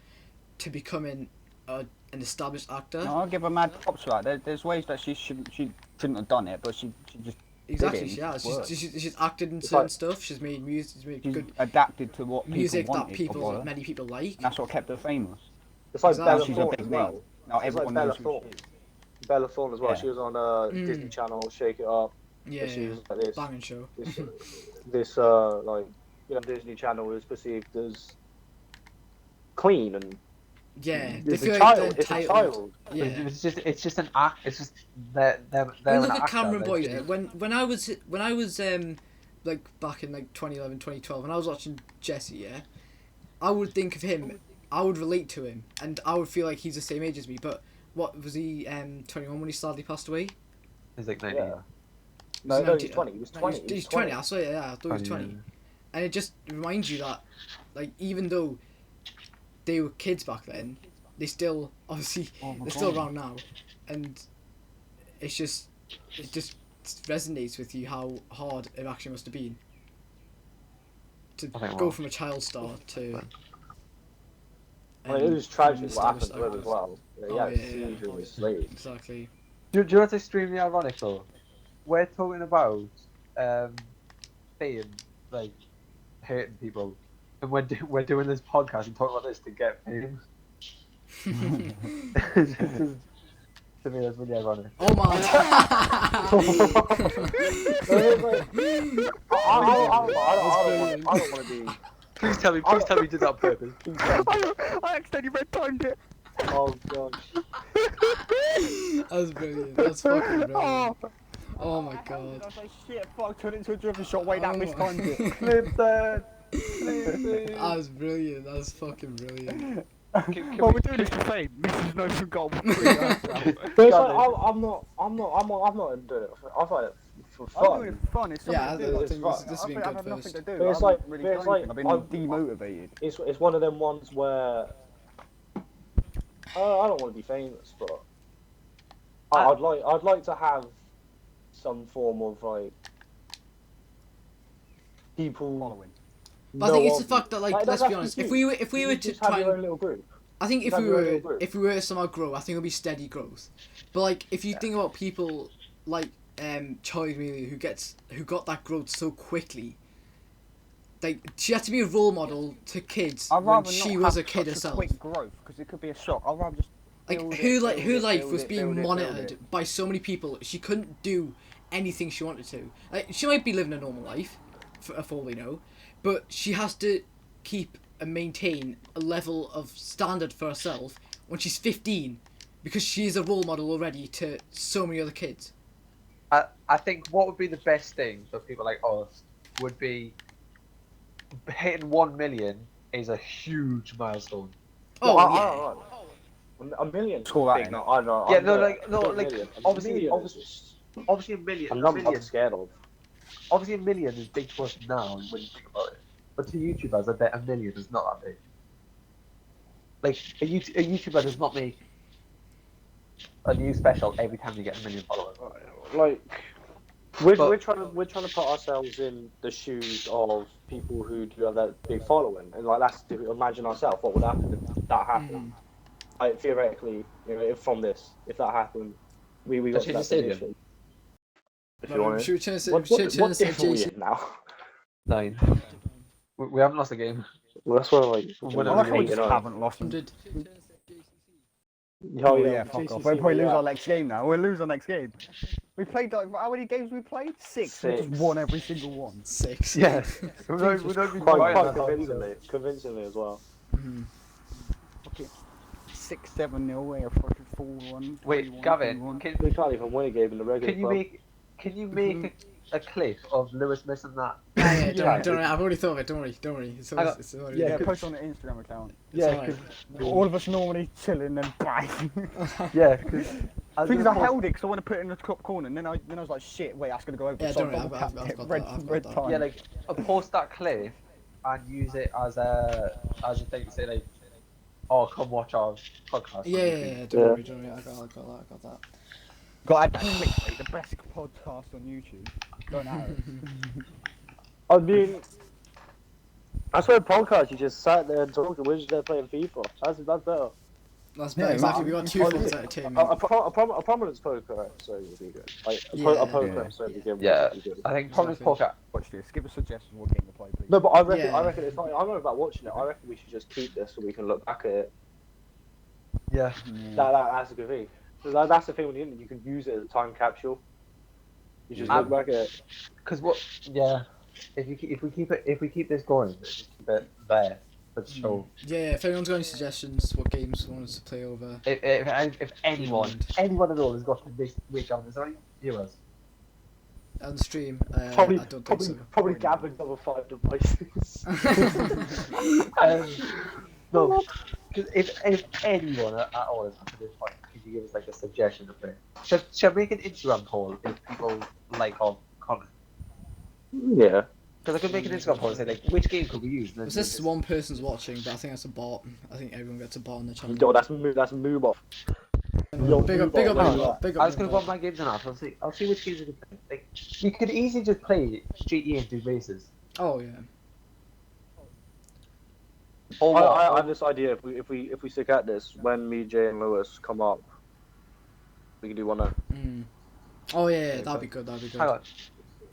to becoming an established actor. No, I'll give her mad props for that. There's ways that she shouldn't have done it, but she just Exactly, didn't, she has. worked. She's acted in It's certain like- stuff. She's made music. She's made She's good adapted to what people music that wanted people, of her, many people like. and that's what kept her famous. It's like Exactly. Bella Now she's a Thorne big as name. well. Now She's everyone like knows Bella who Thorne. she is. Bella Thorne as well. Yeah. She was on Mm. Disney Channel, Shake It Up. Yeah, She was like this. banging show. This like Disney Channel is perceived as clean and Yeah, they it's feel a like child. they're It's a entitled. child. Yeah. It's just an act. It's just they're Well, an look at actor, Cameron they're Boyd. just- When I was like back in like 2011, 2012, when I was watching Jesse, yeah, I would think of him. I would relate to him, and I would feel like he's the same age as me. But what was he? 21 when he sadly passed away. He's like 19. Yeah. No, He's no, 19. he's 20. He was No, 20. He's 20. I swear, yeah, I thought he was 20. yeah. And it just reminds you that, like, even though they were kids back then, they still obviously Oh my they're still God. around now, and it just resonates with you how hard it actually must have been to I think go well. from a child star to. I mean, it was tragic what established happened to him as actor. well. Yeah, Oh, yeah, yeah, it's yeah. usually slaves. Exactly. Do you know what's extremely ironic though? We're talking about fame, like hating people, and we're doing this podcast and talking about this to get fame. To me, that's really ironic. Oh man. I don't want to be. Please tell me you did that on purpose. I accidentally red timed it. Oh gosh. That's brilliant. That's fucking brilliant. Oh, Oh my I god. was like, shit, fuck, turned it into a driven shot. Wait, that Oh mistimed my- it. Clip that. That was brilliant. That was fucking brilliant. Well, we're doing this for fame. This is no for goal. But it's like, I'm not doing it. I find it for I'm doing it fun. for fun. It's Yeah, something I to do. think fun. this has been I good have nothing first. to do. But it's I'm like- not really but it's doing like, anything. I've been demotivated. It's one of them ones where I don't want to be famous, but I'd like to have some form of like people. Following. But I think know it's the of fact that, like, Like, let's that's be honest, the if thing. we were You to just have try your own and, little group. I think have your own little group. if we were to somehow grow, I think it would be steady growth. But like, if you think about people like Charlie Amelia who got that growth so quickly, like she had to be a role model to kids I'd when rather she not was have a kid such herself. quick growth because it could be a shock. I'd rather just Like build it, her build her it, life build was it, being build it, build monitored it. by so many people. She couldn't do anything she wanted to. Like she might be living a normal life, for all we know, but she has to keep and maintain a level of standard for herself when she's 15, because she is a role model already to so many other kids. I think what would be the best thing for people like us would be hitting 1 million is a huge milestone. Oh I yeah. don't know. A million. Score that Big, in. no, I know. Yeah, I know. like, A obviously, million obviously, is obviously a million. a A number I'm million. scared of. Obviously, a million is big to us now when you think about it. But to YouTubers, I bet a million is not that big. Like a YouTuber does not make a new special every time you get 1 million followers. Like we're But- trying to put ourselves in the shoes of people who do have that big following, and like that's to imagine ourselves what would happen if that happened. Like theoretically, if that happened, we got Does to she that just say that? position. If you No, want should we turn what if we JC? in now? 9. We haven't lost a game. Well, that's what like. When I are like how we we just know? haven't lost them. 100. Oh yeah, fuck JCC, off. We'll probably lose yeah. our next game now. We'll lose our next game. We played like how many games we played? 6. We just Six. won every single one. 6. Yeah. we don't be Quite quiet that hard either. convincingly as well. Mhm. Okay. 6-7-0 away, a fucking 4-1. Wait, 3-1, Gavin, 3-1. can We can't even win a game in the regular. can you make a clip of Lewis missing that? Yeah, Yeah. don't worry. I've already thought of it. Don't worry. It's I got- already Yeah, Yeah, post on the Instagram account. It's alright. All of us normally chilling and bang. Yeah, because Things I held it because I want to put it in the top corner, and then I was like, shit, wait, that's gonna go over. Yeah, So don't worry, double I've tapped it, got red, that, I've got red that. time. Yeah, like post that clip and use it as a thing to say like, oh, come watch our podcast. Yeah. Don't worry. I got that. Got to add that clickbait, the best podcast on YouTube. Don't know. I mean, I swear podcast. You just sat there and talking. We're just there playing FIFA. That's better. That's Yeah, exactly. We man. got two forms of entertainment. A prominence poker episode would be good. Like a Yeah. poker Yeah. episode would be Yeah. good. I think Prominence Exactly. Poker. Watch this. Give us suggestions what game to play, please. No, but I reckon Yeah. it's not. I'm not about watching it. I reckon we should just keep this so we can look back at it. Yeah. That's a good thing. So that's the thing with the internet. You can use it as a time capsule. You just look back at it. Because what? Yeah. If we keep this going, just keep it there for the show. Yeah, if anyone's got any suggestions, what games they want us to play over, If anyone at all has got this week on, is there any viewers? on stream, Probably, I don't think so. probably Gavin's other 5 devices. No, because if anyone at all is up to this point, could you give us like a suggestion of it? Should we make an Instagram poll if people like our comment? Yeah. Because I could make an Instagram poll and say like, which game could we use? And then Was this one person's watching, but I think that's a bot. I think everyone gets a bot on the channel. Yo, that's Mooboff. Yo, Big up, Mooboff, big up, like big that. up, big I up. was gonna go on my games and I'll see which games we could play. Like, we could easily just play GTA and do races. Oh yeah. Or I have this idea. If we stick at this, when me, Jay, and Lewis come up, we can do one. Mm. Oh yeah, that'd be good. That'd be good. Hang on.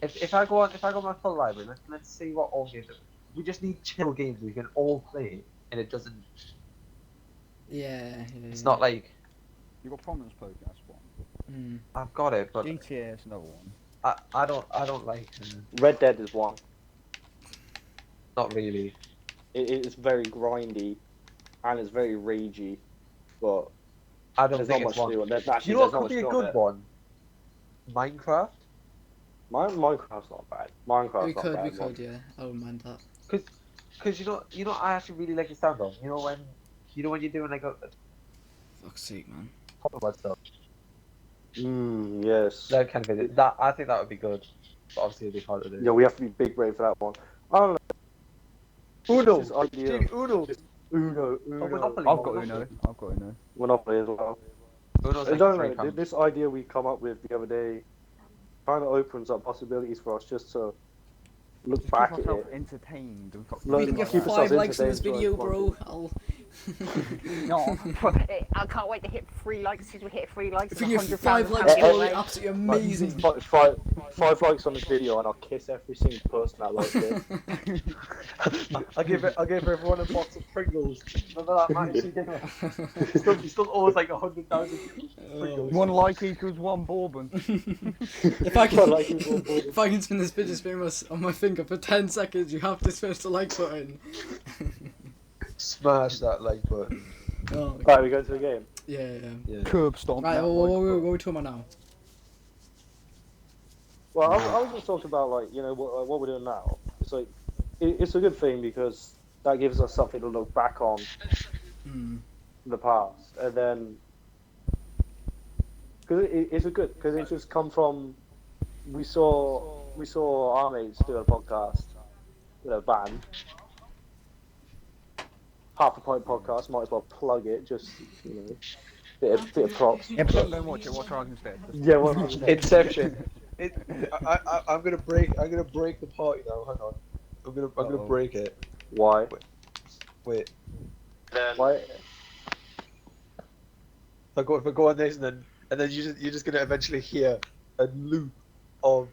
If I go on my full library, let's see what all games are. We just need chill games we can all play, and it doesn't. Yeah. It's not like You got Prominence Poker, that's one. Mm. I've got it, but GTA is another one. I don't like. Red Dead is one. Not really. It's very grindy, and it's very ragey, but I don't there's think not it's much one. to do. There's You actually know there's what not could be a much to do on good it. one? Minecraft. Minecraft's not bad. Minecraft's We not could, bad. we could, yeah. I wouldn't mind that. Because you know I actually really like the sound of. You know when you're doing like a Fuck's sake, man. proper stuff. Yes. That kind of it. That I think that would be good. But obviously it'd be hard to do. Yeah, we have to be big brain for that one. I don't know. Uno. Dude, Uno. Uno. Monopoly. I've got Uno. Monopoly as well. Uno's I like don't £3. know. This idea we come up with the other day kind of opens up possibilities for us just to look Just back keep at ourselves it. entertained and No, We can no, get keep 5 ourselves likes on this entertained video, for bro. I'll. No, I can't wait to hit 3 likes since we hit 3 likes. If we get 5 likes, Hey, bro, hey, absolutely amazing. Five likes on this video, and I'll kiss every single person that likes it. I gave everyone a box of Pringles. Remember that, man? He's still always like 100,000 Pringles. 1 like equals 1 bourbon. If I I can, like it all. if I can spin this fidget spinner on my finger for 10 seconds, you have to smash the like button. Smash that like button. Oh, Right, we go to the game. yeah. Yeah. Curb stomp. Right, that what like are button. we talking about now? Well, I was just talking about what we're doing now. It's like it's a good thing because that gives us something to look back on Mm. the past, and then because it's a good because it just come from we saw our mates do a podcast with a band. Half a Point podcast, might as well plug it. Just bit of props. Yeah, but don't go and watch it. Watch ours instead. Yeah, well, Inception. I'm gonna break the party now. Hang on. I'm gonna Uh-oh. break it. why? Wait. Why? If I go on this and then you're just gonna eventually hear a loop of.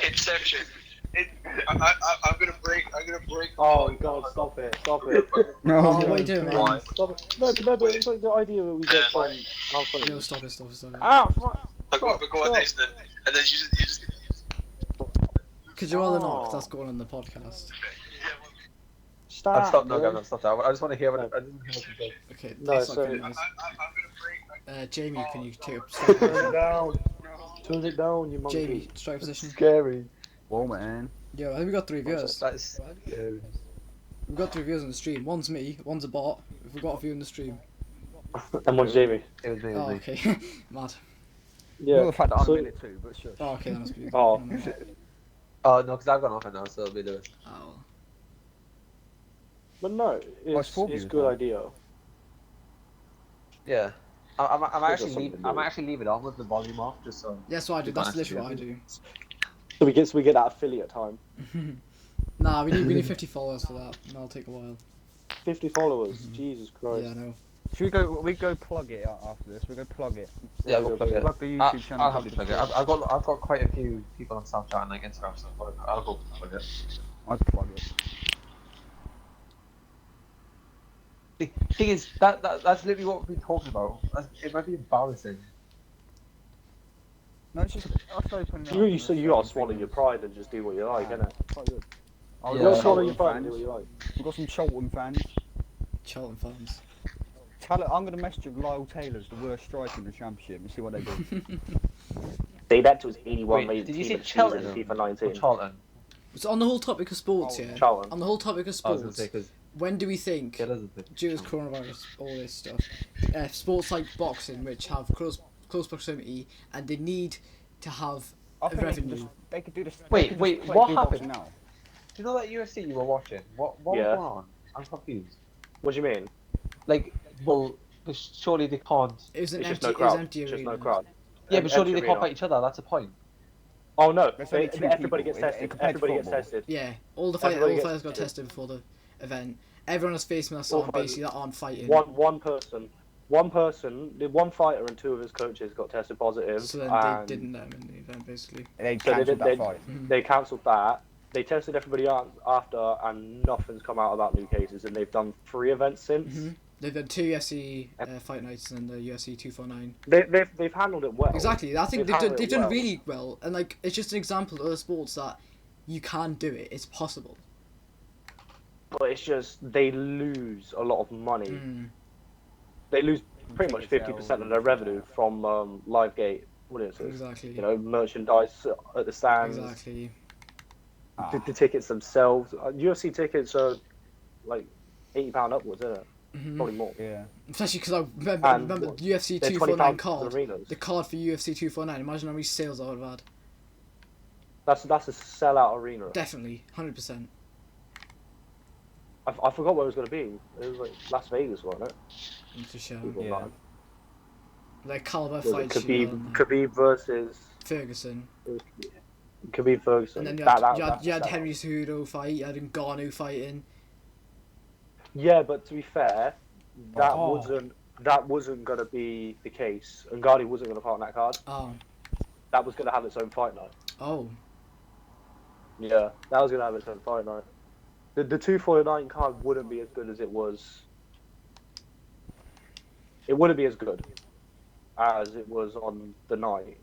Inception. I'm gonna break. Oh God! Stop it! Stop it! Oh, No. what are you doing, man? Stop it! No, but it's like the idea that we get from how funny. No, stop it. Ah, fuck. I go on this and then you just. Because you're all in on, 'cause that's going on the podcast. Stop. I've stopped. No, man. I've stopped. I just want to hear what I just want to hear what you say. Okay, No, that's not so- good news. Jamie, can you take up Turn strike it position? down. Turn it down, you monkey. Jamie, strike position. Scary. Whoa, man. Yo, I think we got 3 viewers. That is scary. We've got 3 viewers on the stream. One's me, one's a bot. We've got a view in the stream. And one's Jamie. It was me. Oh, okay. Mad. Yeah. Well, the fact that I'm so- in it too, but sure. Oh, okay, that must be. Oh. Never mind. Oh no, because I've gone off it now, so it'll be Lewis. Oh. But no, it's it's four a views good now. idea. Yeah. I'm There's actually something to I'm do. actually leaving it on with the volume off just so. Yeah, that's what I do. That's Honest, literally what I do. So we get that affiliate time. Nah, we need 50 followers for that, and that'll take a while. 50 followers. Jesus Christ. Yeah, I know. Should we go plug it after this? We go plug it. Yeah, we'll plug it. Plug the YouTube channel. I'll have to plug it. I've got quite a few people on Snapchat and like Instagram stuff. But I'll go plug it. I'd plug it. The thing is, that's literally what we've been talking about. It might be embarrassing. No, it's just I started putting it You, up so on you the gotta thing swallow and- your pride and just do what you like, innit? Quite good. Oh, Yeah. You we've gotta got swallow your Charlton pride and do what fans. you like. We've got some Charlton fans. Charlton fans. I'm going to message Lyle Taylor's the worst striker in the championship and see what they do. Say that to his 81 Wait, rated did you team say of the season in Cheltenham FIFA or 19. Charlton? So on the whole topic of sports, Oh, yeah. Charlton. On the whole topic of I was sports, gonna say because when do we think, it is a bit. due to coronavirus, all this stuff, sports like boxing, which have close proximity, and they need to have I think revenue. they could do this. they Wait, could wait, just play what do happened? boxing now. Do you know that UFC you were watching? What Yeah. was going on? I'm confused. What do you mean? Like, well, surely they can't. It was an It's just empty, no it was crowd. empty It's just arena. no crowd. Yeah, but surely Empty they can't arena. fight each other. That's the point. Oh no, There's only two everybody people. gets tested. Compared to Everybody gets football. tested. Yeah, all the Everybody fighters gets got tested. tested before the event. Everyone has face masks All on, fighters. basically, that aren't fighting. One person, one fighter and two of his coaches got tested positive. So then and they didn't let him in the event, basically. They So they cancelled did- that fight. They cancelled that. They tested everybody out after, and nothing's come out about new cases. And they've done 3 events since. Mhm. They've done 2 UFC fight nights and the UFC 249. They've handled it well. Exactly, I think They've handled they've it done well. really well, and like it's just an example of other sports that you can do it. It's possible. But it's just they lose a lot of money. Mm. They lose pretty much Ticket 50% of their revenue from LiveGate audiences. Exactly. You know, merchandise at the stands, Exactly. the tickets themselves. UFC tickets are like £80 upwards, isn't it? Mhm. Probably more. Yeah. Especially because I remember, And remember UFC They're 249 £20 card. for arenas. The card for UFC 249. Imagine how many sales I would have had. That's a sellout arena. Definitely, 100%. I forgot where it was going to be. It was like Las Vegas, wasn't it? To show. People Yeah. like- Like Caliber Was it fights. Khabib versus Ferguson. Khabib Ferguson. And then you That- had, that- you had, that's you had a sellout. Henry Cejudo fight. You had Ngannou fighting. Yeah, but to be fair, that Oh. wasn't going to be the case. And Ngannou wasn't going to fight on that card. Oh. That was going to have its own fight night. Oh. Yeah, that was going to have its own fight night. The 249 card wouldn't be as good as it was. It wouldn't be as good as it was on the night.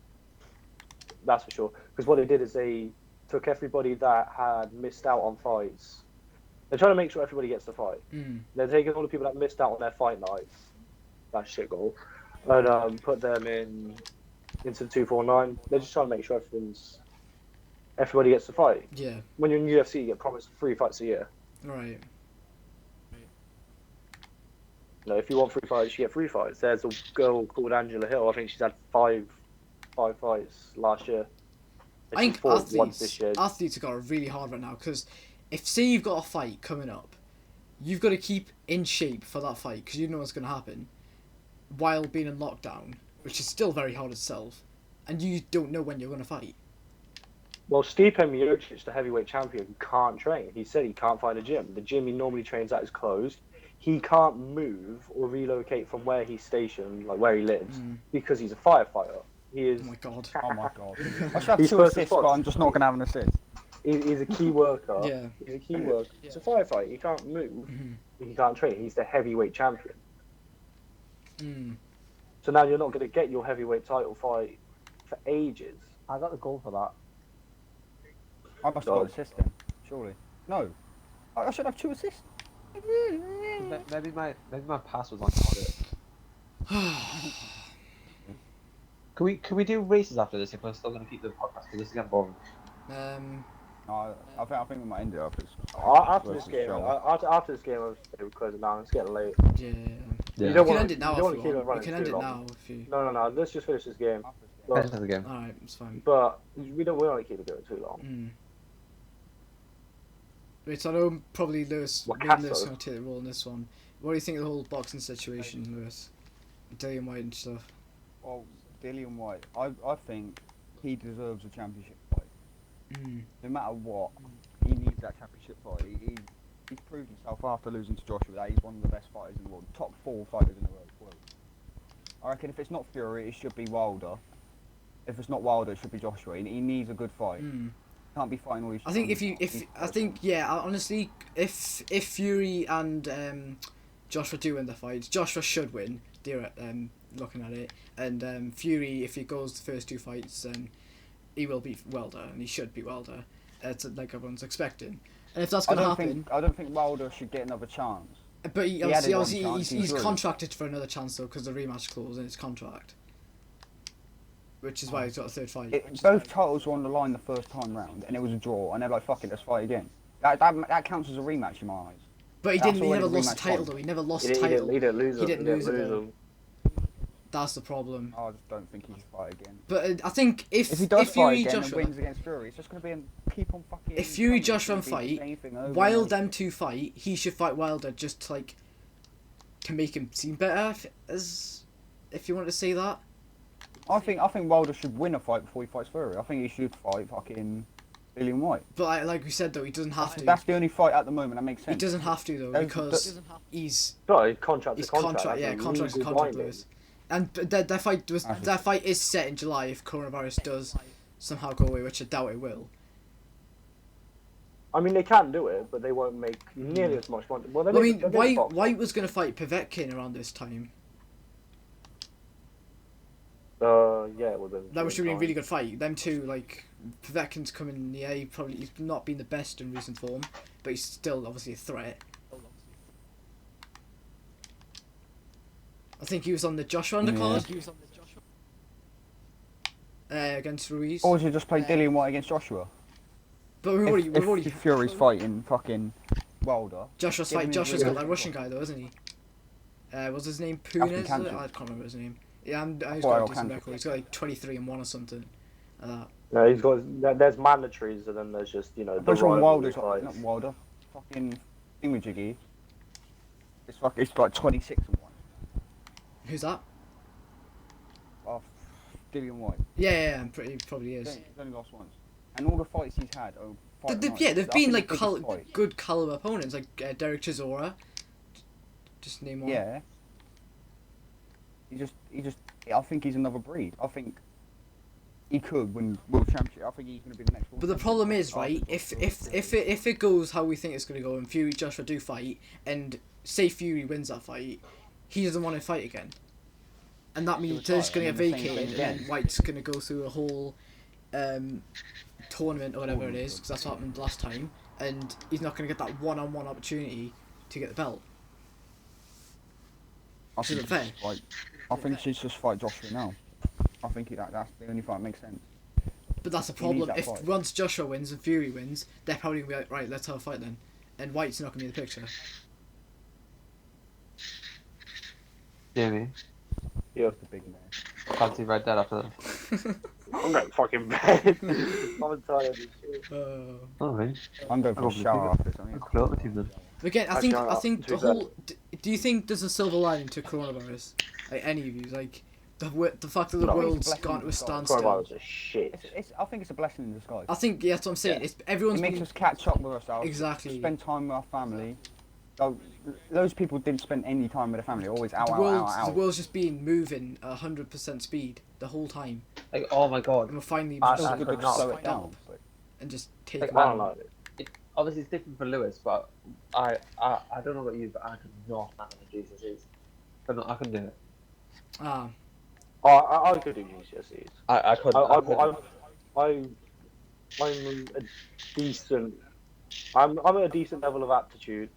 That's for sure. Because what they did is they took everybody that had missed out on fights. They're trying to make sure everybody gets the fight. Mm. They're taking all the people that missed out on their fight nights. That shit goal. And put them into the 249. They're just trying to make sure everybody gets the fight. Yeah. When you're in UFC, you get promised 3 fights a year. Right. You know, if you want 3 fights, you get 3 fights. There's a girl called Angela Hill. I think she's had five fights last year. And I she's think fought once this year. athletes have got it really hard right now because if say you've got a fight coming up, you've got to keep in shape for that fight because you know what's going to happen while being in lockdown, which is still very hard itself, and you don't know when you're going to fight. Well, Stipe Miocic, the heavyweight champion, can't train. He said he can't find a gym. The gym he normally trains at is closed. He can't move or relocate from where he's stationed, like where he lives, because he's a firefighter. He is. Oh my god. Oh my god. I should have He's 2 first assists, but response. I'm just not going to have an assist. He's a key worker. Yeah. He's a key worker. He's a firefighter. He can't move. He can't train. He's the heavyweight champion. Mm. So now you're not going to get your heavyweight title fight for ages. I got the goal for that. I must have got an assist then, surely. No. I should have 2 assists. Maybe my pass was on target. Can we do races after this if we're still going to keep the podcast? Because this is getting boring. No, I think we might end it after this. After this versus game, Charlotte. after this game, we're closing down. It's getting late. Yeah. You We don't can wanna- end it now you don't if wanna you keep it want. We running can too end it long. now if you. No. Let's just finish this game. Finish the game. Alright, it's fine. But we don't want to keep it going too long. Mm. Wait, so I know probably Lewis, What, me and Casso? Lewis are going to take the role in this one. What do you think of the whole boxing situation, Lewis? Dillian White and stuff. Well, Dillian White, I think he deserves a championship fight. Mm. No matter what, he needs that championship fight. he's proved himself after losing to Joshua that he's one of the best fighters in the world, top 4 fighters in the world. I reckon if it's not Fury, it should be Wilder. If it's not Wilder, it should be Joshua. He needs a good fight. Can't be fighting all these. I think honestly, if Fury and Joshua do win the fight, Joshua should win. Looking at it, and Fury, if he goes the first 2 fights, then he will beat Wilder, and he should beat Wilder. It's like everyone's expecting. And if that's gonna happen, I don't think Wilder should get another chance. but had one chance, he's he's really- contracted for another chance though, because the rematch clause in his contract, which is why he's got a 3rd fight. Both titles were on the line the first time round, and it was a draw, and they're like, "Fuck it, let's fight again." That counts as a rematch in my eyes. But he That's didn't. He already never lost the rematch title won. though. He never lost He the didn't, title. he didn't lose He them. didn't He lose didn't it, lose though. them. That's the problem. I just don't think he should fight again. But I think if If he does fight Fury again and Joshua, wins against Fury, it's just going to be keep on fucking. if Fury trying to Joshua repeat the fight, same thing over and while over. them 2 fight, he should fight Wilder just to, like, to make him seem better. If you want to say that. I think Wilder should win a fight before he fights Fury. I think he should fight fucking Dillian White. But like we said though, he doesn't have to. That's the only fight at the moment that makes He sense. doesn't have to though, Those- because he's No, his contract he's to contract. contract. Yeah, that's a contract to legal contract. binding. Lewis. And that fight is set in July if coronavirus does somehow go away, which I doubt it will. I mean, they can do it, but they won't make nearly as much money. Well, I mean, White was going to fight Povetkin around this time. Yeah, it would have been. That was really a really good fight. Them two, like, Povetkin's coming in the A. Probably he's not been the best in recent form, but he's still obviously a threat. I think he was on the Joshua undercard. Against Ruiz. Or should you just play Dillian White against Joshua? But we've already If Fury's fighting fucking Wilder. Joshua's give fight. him Joshua's the got that Russian guy though, isn't he? What's his name? Punes? I Kanter. can't remember his name. Yeah, he's Boyle got a decent Kanter. record. He's got like 23-1 or something like that. No, he's got. There's mandatories, and then there's just the Which one rivalry Wilder's fights. not Wilder. Fucking thingamajiggy. It's like 26-1. Who's that? Oh, Dillian White. Yeah, I'm pretty probably is. He's only lost once. And all the fights he's had are fight nights. They've I been think like the biggest fight. good caliber opponents, like Derek Chisora. Just name one. Yeah. I think he's another breed. I think he could win world championship. I think he's going to be the next world But the champion. problem is, I right? think If it goes how we think it's gonna go, and Fury Joshua do fight, and say Fury wins that fight, he doesn't want to fight again, and that means retire, they're just gonna get and then the same vacated, thing and then again. White's gonna go through a whole tournament or whatever it is, because that's what happened last time, and he's not gonna get that one-on-one opportunity to get the belt. I Which isn't think fair. he should fight- I think he should just fight Joshua now. I think that's the only fight that makes sense. But that's the He needs problem. that If fight. once Joshua wins and Fury wins, they're probably gonna be like, right, let's have a fight then, and White's not gonna be in the picture. Jamie, Yeah. The big man. fancy Red Dead after that. I'm going fucking bed. I'm tired of this shit. Oh, right. I'm going for a I'll shower go after this. I mean, I'll call out the team then. Again, I Actually, think to the be fair- whole. Do you think there's a silver lining to coronavirus? Like any of you, like the fact that the No, it's a world's blessing gone in to a disguise. standstill. Coronavirus is shit. I think it's a blessing in disguise. I think yeah, that's what I'm saying. Yeah. It's everyone's It makes been, us catch up with ourselves. Exactly. Spend time with our family. Those people didn't spend any time with their family. Always out, the out, world's out, the out. world's just been moving 100% speed the whole time, Like, oh my god. and we're finally I- It's just I good could to not slow stop it down. But and just take Like, it I on. don't like it. Obviously, it's different for Lewis, but I don't know about you, but I could not handle the GCSEs. I couldn't do it. Ah, I could do GCSEs. I couldn't. I'm a decent. I'm at a decent level of aptitude.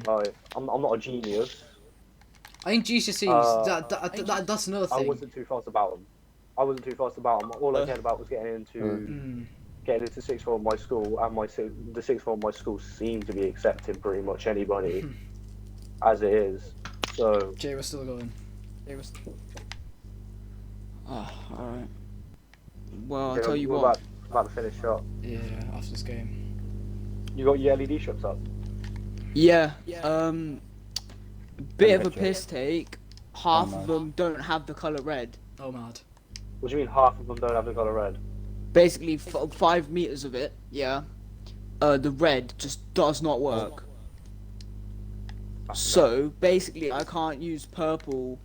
Like, I'm not a genius. I think GCSEs. That's another I thing. wasn't too fussed about them. All I cared about was getting into sixth form of my school, and the sixth form of my school seemed to be accepting pretty much anybody as it is. So Jay, we're still going. Oh, alright. Well, I'll you know, tell you we're what. about to finish up. Yeah, after this game. You got your LED strips up. Yeah, bit of a Picture. piss take. Half Oh, of no. them don't have the colour red. Oh, mad. What do you mean half of them don't have the colour red? Basically, 5 meters of it, yeah. The red just does not work. So basically, I can't use purple.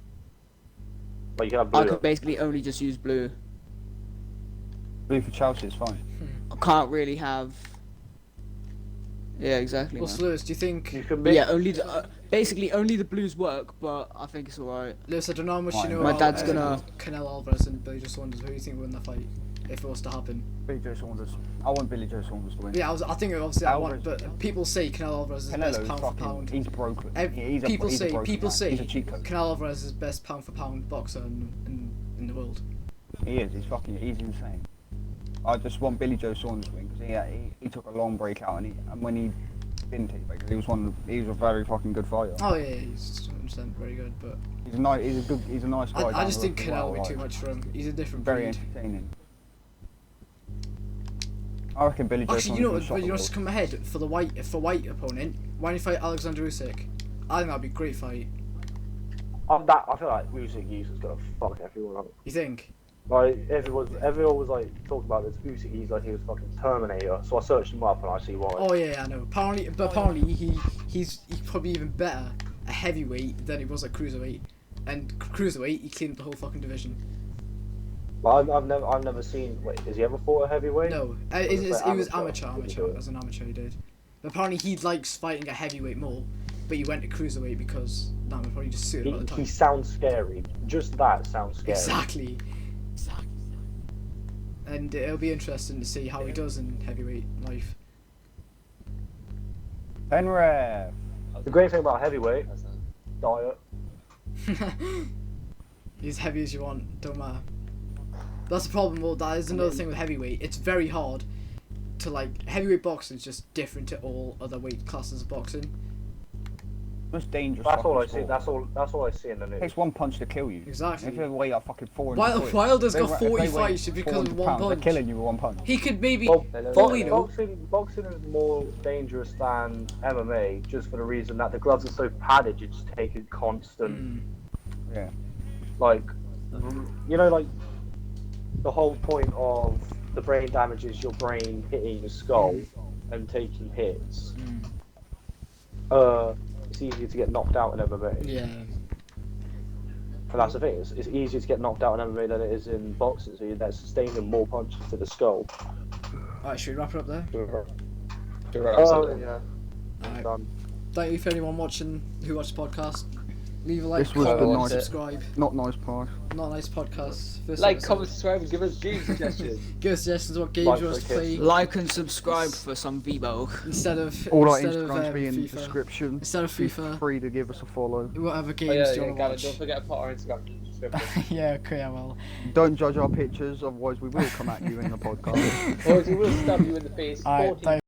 But you can have I blue. can basically only just use blue. Blue for Chelsea is fine. I can't really have. Yeah, exactly. Well, Man. Lewis, do you think? You can But make. yeah, only the basically only the blues work, but I think it's alright. Lewis, I don't know how much you Fine. know My about dad's gonna- Canelo Alvarez and Billy Joe Saunders. Who do you think will win that fight if it was to happen? Billy Joe Saunders. I want Billy Joe Saunders to win. Yeah, I think obviously I want, Alvarez- but people say Canelo Alvarez is the best Canelo's pound for fucking. pound. He's broken. He's a People he's a say broken man. say He's a cheat code. Canelo Alvarez is the best pound for pound boxer in the world. He is. He's insane. I just want Billy Joe Saunders to win because he took a long break out and when he didn't take a break, he was a very fucking good fighter. Oh yeah, he's 100% very good, but He's a nice guy. I down just the think road as well, Canelo would be like, too much for him. He's a different Very breed. entertaining. I reckon Billy Joe Actually, you know Saunders what? will You know shock what's the come ahead for the white opponent? Why don't you fight Alexander Usyk? I think that'd be a great fight. I feel like Usyk is gonna fuck everyone up. You think? Like everyone was like talking about this Usyk. He's like he was fucking Terminator. So I searched him up and I see why. Oh yeah, I know. Apparently he's probably even better at heavyweight than he was at cruiserweight. And cruiserweight, he cleaned up the whole fucking division. But I've never seen. Wait, has he ever fought a heavyweight? No, Or it is it was amateur? amateur. As an amateur, he did. But apparently he likes fighting at heavyweight more. But he went to cruiserweight because that would probably just suit him at the He time. sounds scary. Just that sounds scary. Exactly. And it'll be interesting to see how he does in heavyweight life. Penrith. The great thing about heavyweight diet. He's heavy as you want, don't matter. That's the problem. Well, that is another thing with heavyweight. It's very hard to like heavyweight boxing is just different to all other weight classes of boxing. Most dangerous. That's all I fucking see. sport. That's all I see in the It news. takes one punch to kill you. Exactly. If you weigh up fucking 400 Wilder's got If 40 they weigh fights because of 400 one pounds, punch. They're killing you with one punch. He could maybe. Well, fully know. boxing is more dangerous than MMA, just for the reason that the gloves are so padded. You just take a constant, Mm. Yeah. like, you know, like the whole point of the brain damage is your brain hitting the skull and taking hits. It's easier to get knocked out in MMA. Yeah. And that's the thing, it's easier to get knocked out in MMA than it is in boxing, so that's sustaining more punches to the skull. Alright, should we wrap it up there? Oh, yeah. Alright. Done. Thank you for anyone watching who watched the podcast. Leave a like, This was comment, the and nice- subscribe. Not nice part. Not a nice podcast. First Like, episode. comment, subscribe, and give us game suggestions. Give us suggestions what games Like you want us for to play kids. Like and subscribe for some Vibo. instead of All our instead of, Instagrams be in the FIFA. description. Instead of Feel FIFA. free to give us a follow. Whatever games Oh, yeah, do you yeah, want Gavin, to don't watch? forget to put our Instagram in the description. Yeah, okay, I will. Don't judge our pictures, otherwise we will come at you in the podcast. Or we will stab you in the face. Alright, 14 thank